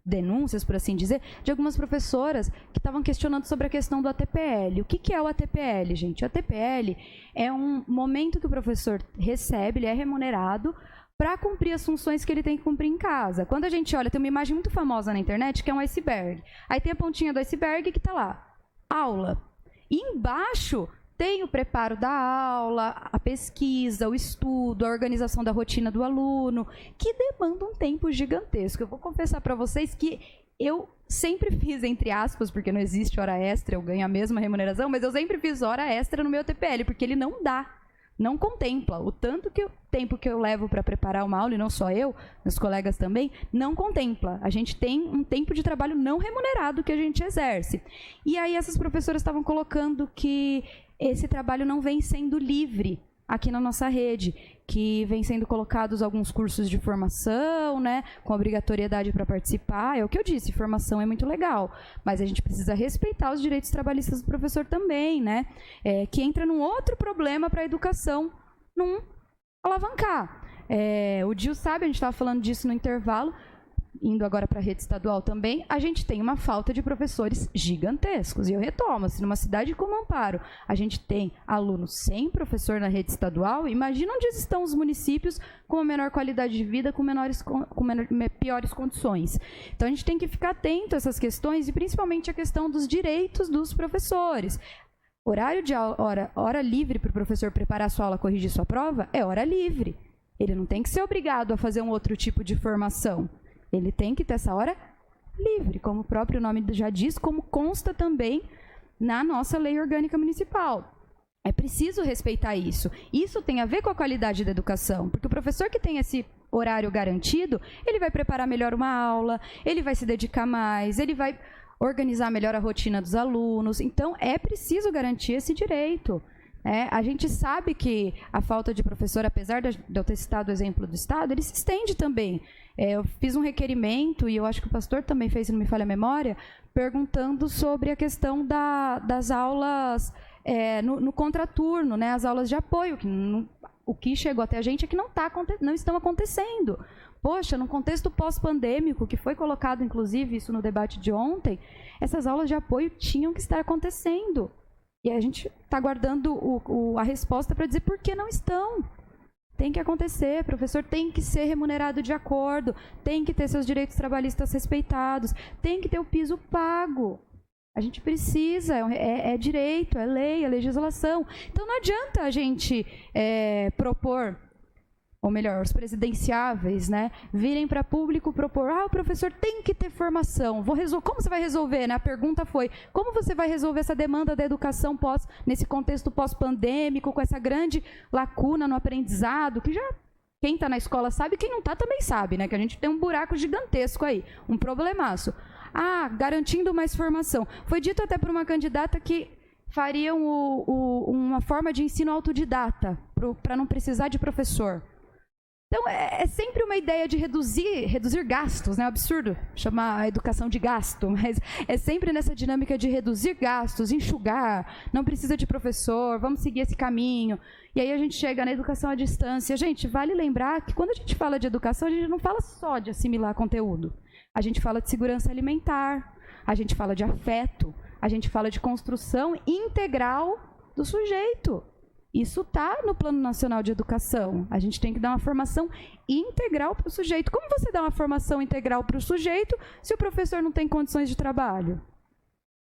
denúncias, por assim dizer, de algumas professoras que estavam questionando sobre a questão do ATPL. O que é o ATPL, gente? O ATPL é um momento que o professor recebe, ele é remunerado para cumprir as funções que ele tem que cumprir em casa. Quando a gente olha, tem uma imagem muito famosa na internet que é um iceberg. Aí tem a pontinha do iceberg que está lá, aula. E embaixo tem o preparo da aula, a pesquisa, o estudo, a organização da rotina do aluno, que demanda um tempo gigantesco. Eu vou confessar para vocês que eu sempre fiz, entre aspas, porque não existe hora extra, eu ganho a mesma remuneração, mas eu sempre fiz hora extra no meu TPL, porque ele não dá, não contempla. O tempo que eu levo para preparar uma aula, e não só eu, meus colegas também, não contempla. A gente tem um tempo de trabalho não remunerado que a gente exerce. E aí essas professoras estavam colocando que esse trabalho não vem sendo livre aqui na nossa rede, que vem sendo colocados alguns cursos de formação, né, com obrigatoriedade para participar. É o que eu disse, formação é muito legal, mas a gente precisa respeitar os direitos trabalhistas do professor também, né, que entra num outro problema para a educação, não alavancar. O Gil sabe, a gente estava falando disso no intervalo, indo agora para a rede estadual também, a gente tem uma falta de professores gigantescos. E eu retomo, se numa cidade como Amparo a gente tem alunos sem professor na rede estadual, imagina onde estão os municípios com a menor qualidade de vida, com piores condições. Então a gente tem que ficar atento a essas questões e principalmente a questão dos direitos dos professores. Horário de hora livre para o professor preparar sua aula, corrigir sua prova, é hora livre. Ele não tem que ser obrigado a fazer um outro tipo de formação. Ele tem que ter essa hora livre, como o próprio nome já diz, como consta também na nossa lei orgânica municipal. É preciso respeitar isso. Isso tem a ver com a qualidade da educação, porque o professor que tem esse horário garantido, ele vai preparar melhor uma aula, ele vai se dedicar mais, ele vai organizar melhor a rotina dos alunos. Então, é preciso garantir esse direito. A gente sabe que a falta de professor, apesar de eu ter citado o exemplo do Estado, ele se estende também. Eu fiz um requerimento, e eu acho que o pastor também fez, se não me falha a memória, perguntando sobre a questão das aulas no contraturno, né, as aulas de apoio. O que chegou até a gente é que não estão acontecendo. Poxa, no contexto pós-pandêmico, que foi colocado, inclusive, isso no debate de ontem, essas aulas de apoio tinham que estar acontecendo. E a gente está aguardando a resposta para dizer por que não estão. Tem que acontecer, professor tem que ser remunerado de acordo, tem que ter seus direitos trabalhistas respeitados, tem que ter o piso pago. A gente precisa, é direito, é lei, é legislação. Então não adianta a gente propor, ou melhor, os presidenciáveis, né, virem para público propor, o professor tem que ter formação. Como você vai resolver? Né? A pergunta foi, como você vai resolver essa demanda da educação nesse contexto pós-pandêmico, com essa grande lacuna no aprendizado, que já quem está na escola sabe, quem não está também sabe, né, que a gente tem um buraco gigantesco aí, um problemaço. Garantindo mais formação. Foi dito até por uma candidata que fariam uma forma de ensino autodidata, para não precisar de professor. Então, é sempre uma ideia de reduzir gastos, né? É um absurdo chamar a educação de gasto, mas é sempre nessa dinâmica de reduzir gastos, enxugar, não precisa de professor, vamos seguir esse caminho. E aí a gente chega na educação à distância. Gente, vale lembrar que quando a gente fala de educação, a gente não fala só de assimilar conteúdo. A gente fala de segurança alimentar, a gente fala de afeto, a gente fala de construção integral do sujeito. Isso está no Plano Nacional de Educação. A gente tem que dar uma formação integral para o sujeito. Como você dá uma formação integral para o sujeito se o professor não tem condições de trabalho?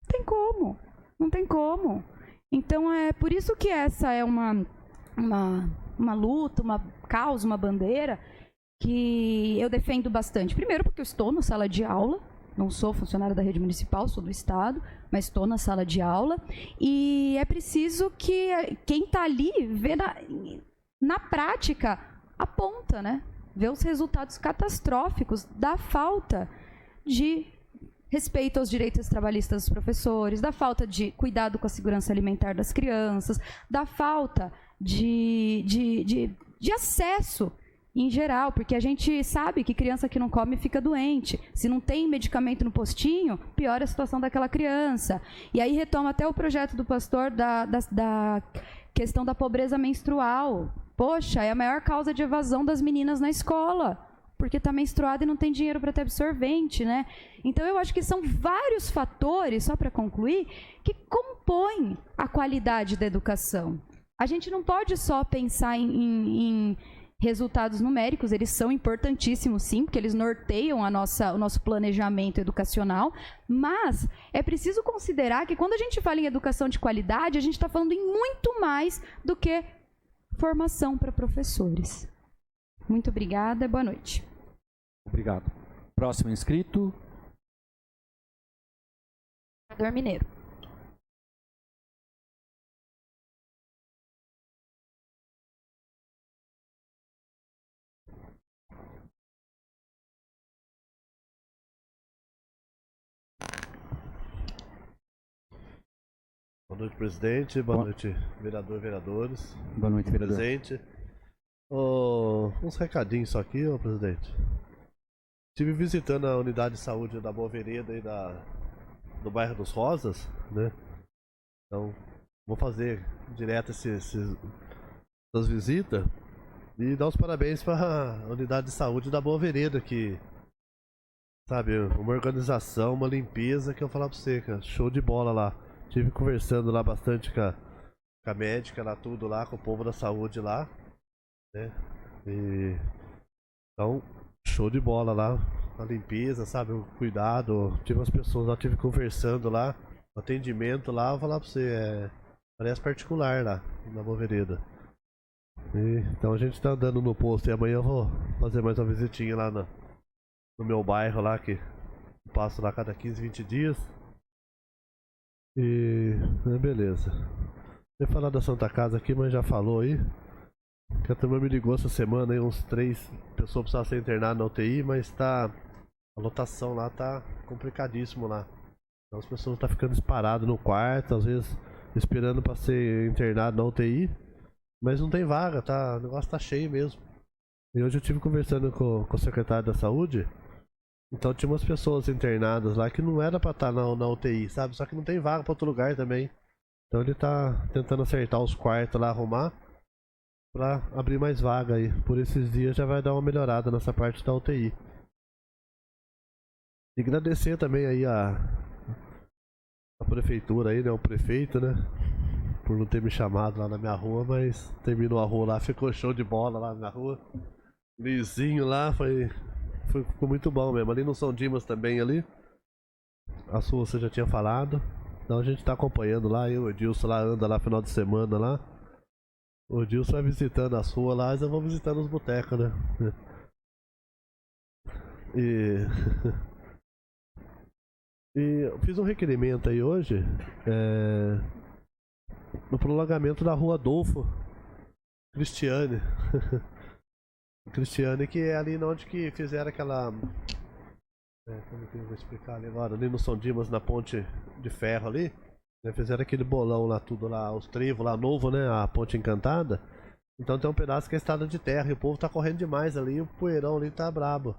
Não tem como. Não tem como. Então, é por isso que essa é uma luta, uma causa, uma bandeira que eu defendo bastante. Primeiro porque eu estou na sala de aula, não sou funcionária da rede municipal, sou do Estado, mas estou na sala de aula. E é preciso que quem está ali vê na prática, aponta, né? Vê os resultados catastróficos da falta de respeito aos direitos trabalhistas dos professores, da falta de cuidado com a segurança alimentar das crianças, da falta de acesso em geral, porque a gente sabe que criança que não come fica doente. Se não tem medicamento no postinho, piora a situação daquela criança. E aí retoma até o projeto do pastor da questão da pobreza menstrual. Poxa, é a maior causa de evasão das meninas na escola, porque está menstruada e não tem dinheiro para ter absorvente, né? Então, eu acho que são vários fatores, só para concluir, que compõem a qualidade da educação. A gente não pode só pensar em Resultados numéricos, eles são importantíssimos sim, porque eles norteiam o nosso planejamento educacional, mas é preciso considerar que quando a gente fala em educação de qualidade, a gente está falando em muito mais do que formação para professores. Muito obrigada, boa noite. Obrigado. Próximo inscrito. Vereador Mineiro. Boa noite, presidente. Boa noite, vereador, vereadores. Boa noite, vereador. Presidente. Uns recadinhos só aqui, presidente. Estive visitando a unidade de saúde da Boa Vereda e do bairro dos Rosas, né? Então, vou fazer direto essas visitas e dar os parabéns para a unidade de saúde da Boa Vereda, que, sabe, uma organização, uma limpeza que eu falar pra você, cara, show de bola lá. Estive conversando lá bastante com a médica lá, tudo lá, com o povo da saúde lá, né? Então, show de bola lá, a limpeza, sabe, o cuidado. Tive umas pessoas lá, estive conversando lá, o atendimento lá, vou falar pra você, parece particular lá, na Boa Vereda. Então a gente tá andando no posto e amanhã eu vou fazer mais uma visitinha lá no meu bairro lá, que eu passo lá cada 15, 20 dias. Beleza. Eu ia falar da Santa Casa aqui, mas já falou aí. Que a turma me ligou essa semana aí, uns 3 pessoas precisavam ser internadas na UTI, mas a lotação lá tá complicadíssimo lá. Então as pessoas estão ficando disparadas no quarto, às vezes esperando para ser internado na UTI, mas não tem vaga, o negócio tá cheio mesmo. E hoje eu estive conversando com o secretário da Saúde. Então tinha umas pessoas internadas lá que não era pra estar na UTI, sabe? Só que não tem vaga pra outro lugar também. Então ele tá tentando acertar os quartos lá, arrumar, pra abrir mais vaga aí. Por esses dias já vai dar uma melhorada nessa parte da UTI. E agradecer também aí a prefeitura aí, né? O prefeito, né? Por não ter me chamado lá na minha rua, mas terminou a rua lá, ficou show de bola lá na rua. Lisinho lá, ficou muito bom mesmo. Ali no São Dimas também ali. A sua você já tinha falado. Então a gente tá acompanhando lá. O Edilson lá anda lá final de semana lá. O Edilson vai visitando a sua lá, mas eu vou visitando os botecos, né? E eu fiz um requerimento aí hoje no prolongamento da rua Adolfo Cristiane. Cristiane, que é ali onde que fizeram aquela... como que eu vou explicar ali agora? Ali no São Dimas, na ponte de ferro ali, né, fizeram aquele bolão lá, tudo lá, os trevos lá, novo, né, a ponte encantada. Então tem um pedaço que é estrada de terra e o povo tá correndo demais ali, e o poeirão ali tá brabo.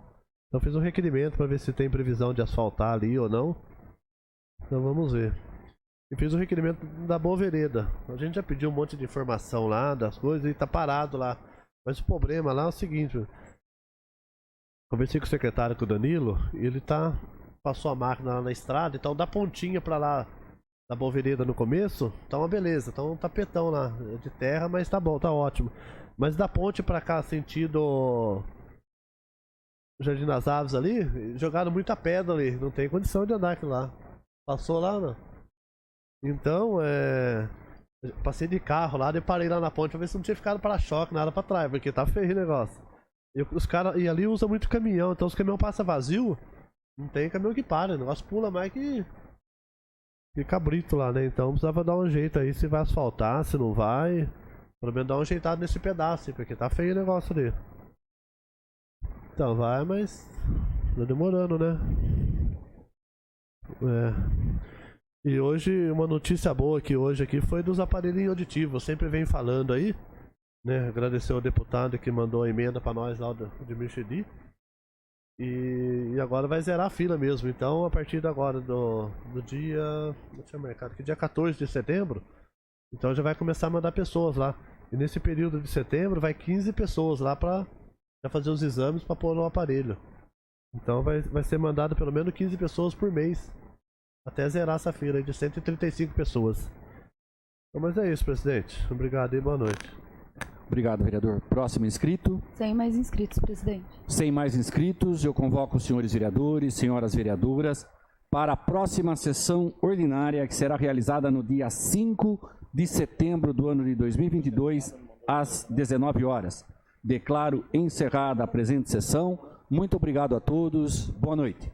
Então fiz um requerimento para ver se tem previsão de asfaltar ali ou não. Então vamos ver. E fiz o requerimento da Boa Vereda. A gente já pediu um monte de informação lá, das coisas, e tá parado lá. Mas o problema lá é o seguinte, conversei com o secretário, com o Danilo, e ele passou a máquina lá na estrada, então da pontinha pra lá, da Boa Vereda no começo, tá uma beleza, tá um tapetão lá, de terra, mas tá bom, tá ótimo. Mas da ponte pra cá, sentido Jardim das Aves ali, jogaram muita pedra ali, não tem condição de andar aquilo lá. Passou lá, não? Então, passei de carro lá, daí parei lá na ponte pra ver se não tinha ficado para-choque, nada pra trás, porque tá feio o negócio. E ali usa muito caminhão, então os caminhões passam vazio, não tem caminhão que para, o negócio pula mais que cabrito lá, né? Então precisava dar um jeito aí, se vai asfaltar, se não vai, pelo menos dar um ajeitado nesse pedaço, porque tá feio o negócio ali. Então vai, mas tá demorando, né? E hoje, uma notícia boa aqui hoje aqui foi dos aparelhinhos auditivos. Eu sempre venho falando aí, né? Agradecer ao deputado que mandou a emenda para nós lá de Michedi. E agora vai zerar a fila mesmo. Então, a partir de agora, do dia... Deixa eu marcar aqui, dia 14 de setembro. Então já vai começar a mandar pessoas lá. E nesse período de setembro vai 15 pessoas lá para fazer os exames para pôr no aparelho. Então vai ser mandado pelo menos 15 pessoas por mês. Até zerar essa fila de 135 pessoas. Então, mas é isso, presidente. Obrigado e boa noite. Obrigado, vereador. Próximo inscrito. Sem mais inscritos, presidente. Sem mais inscritos, eu convoco os senhores vereadores, senhoras vereadoras, para a próxima sessão ordinária, que será realizada no dia 5 de setembro do ano de 2022, às 19 horas. Declaro encerrada a presente sessão. Muito obrigado a todos. Boa noite.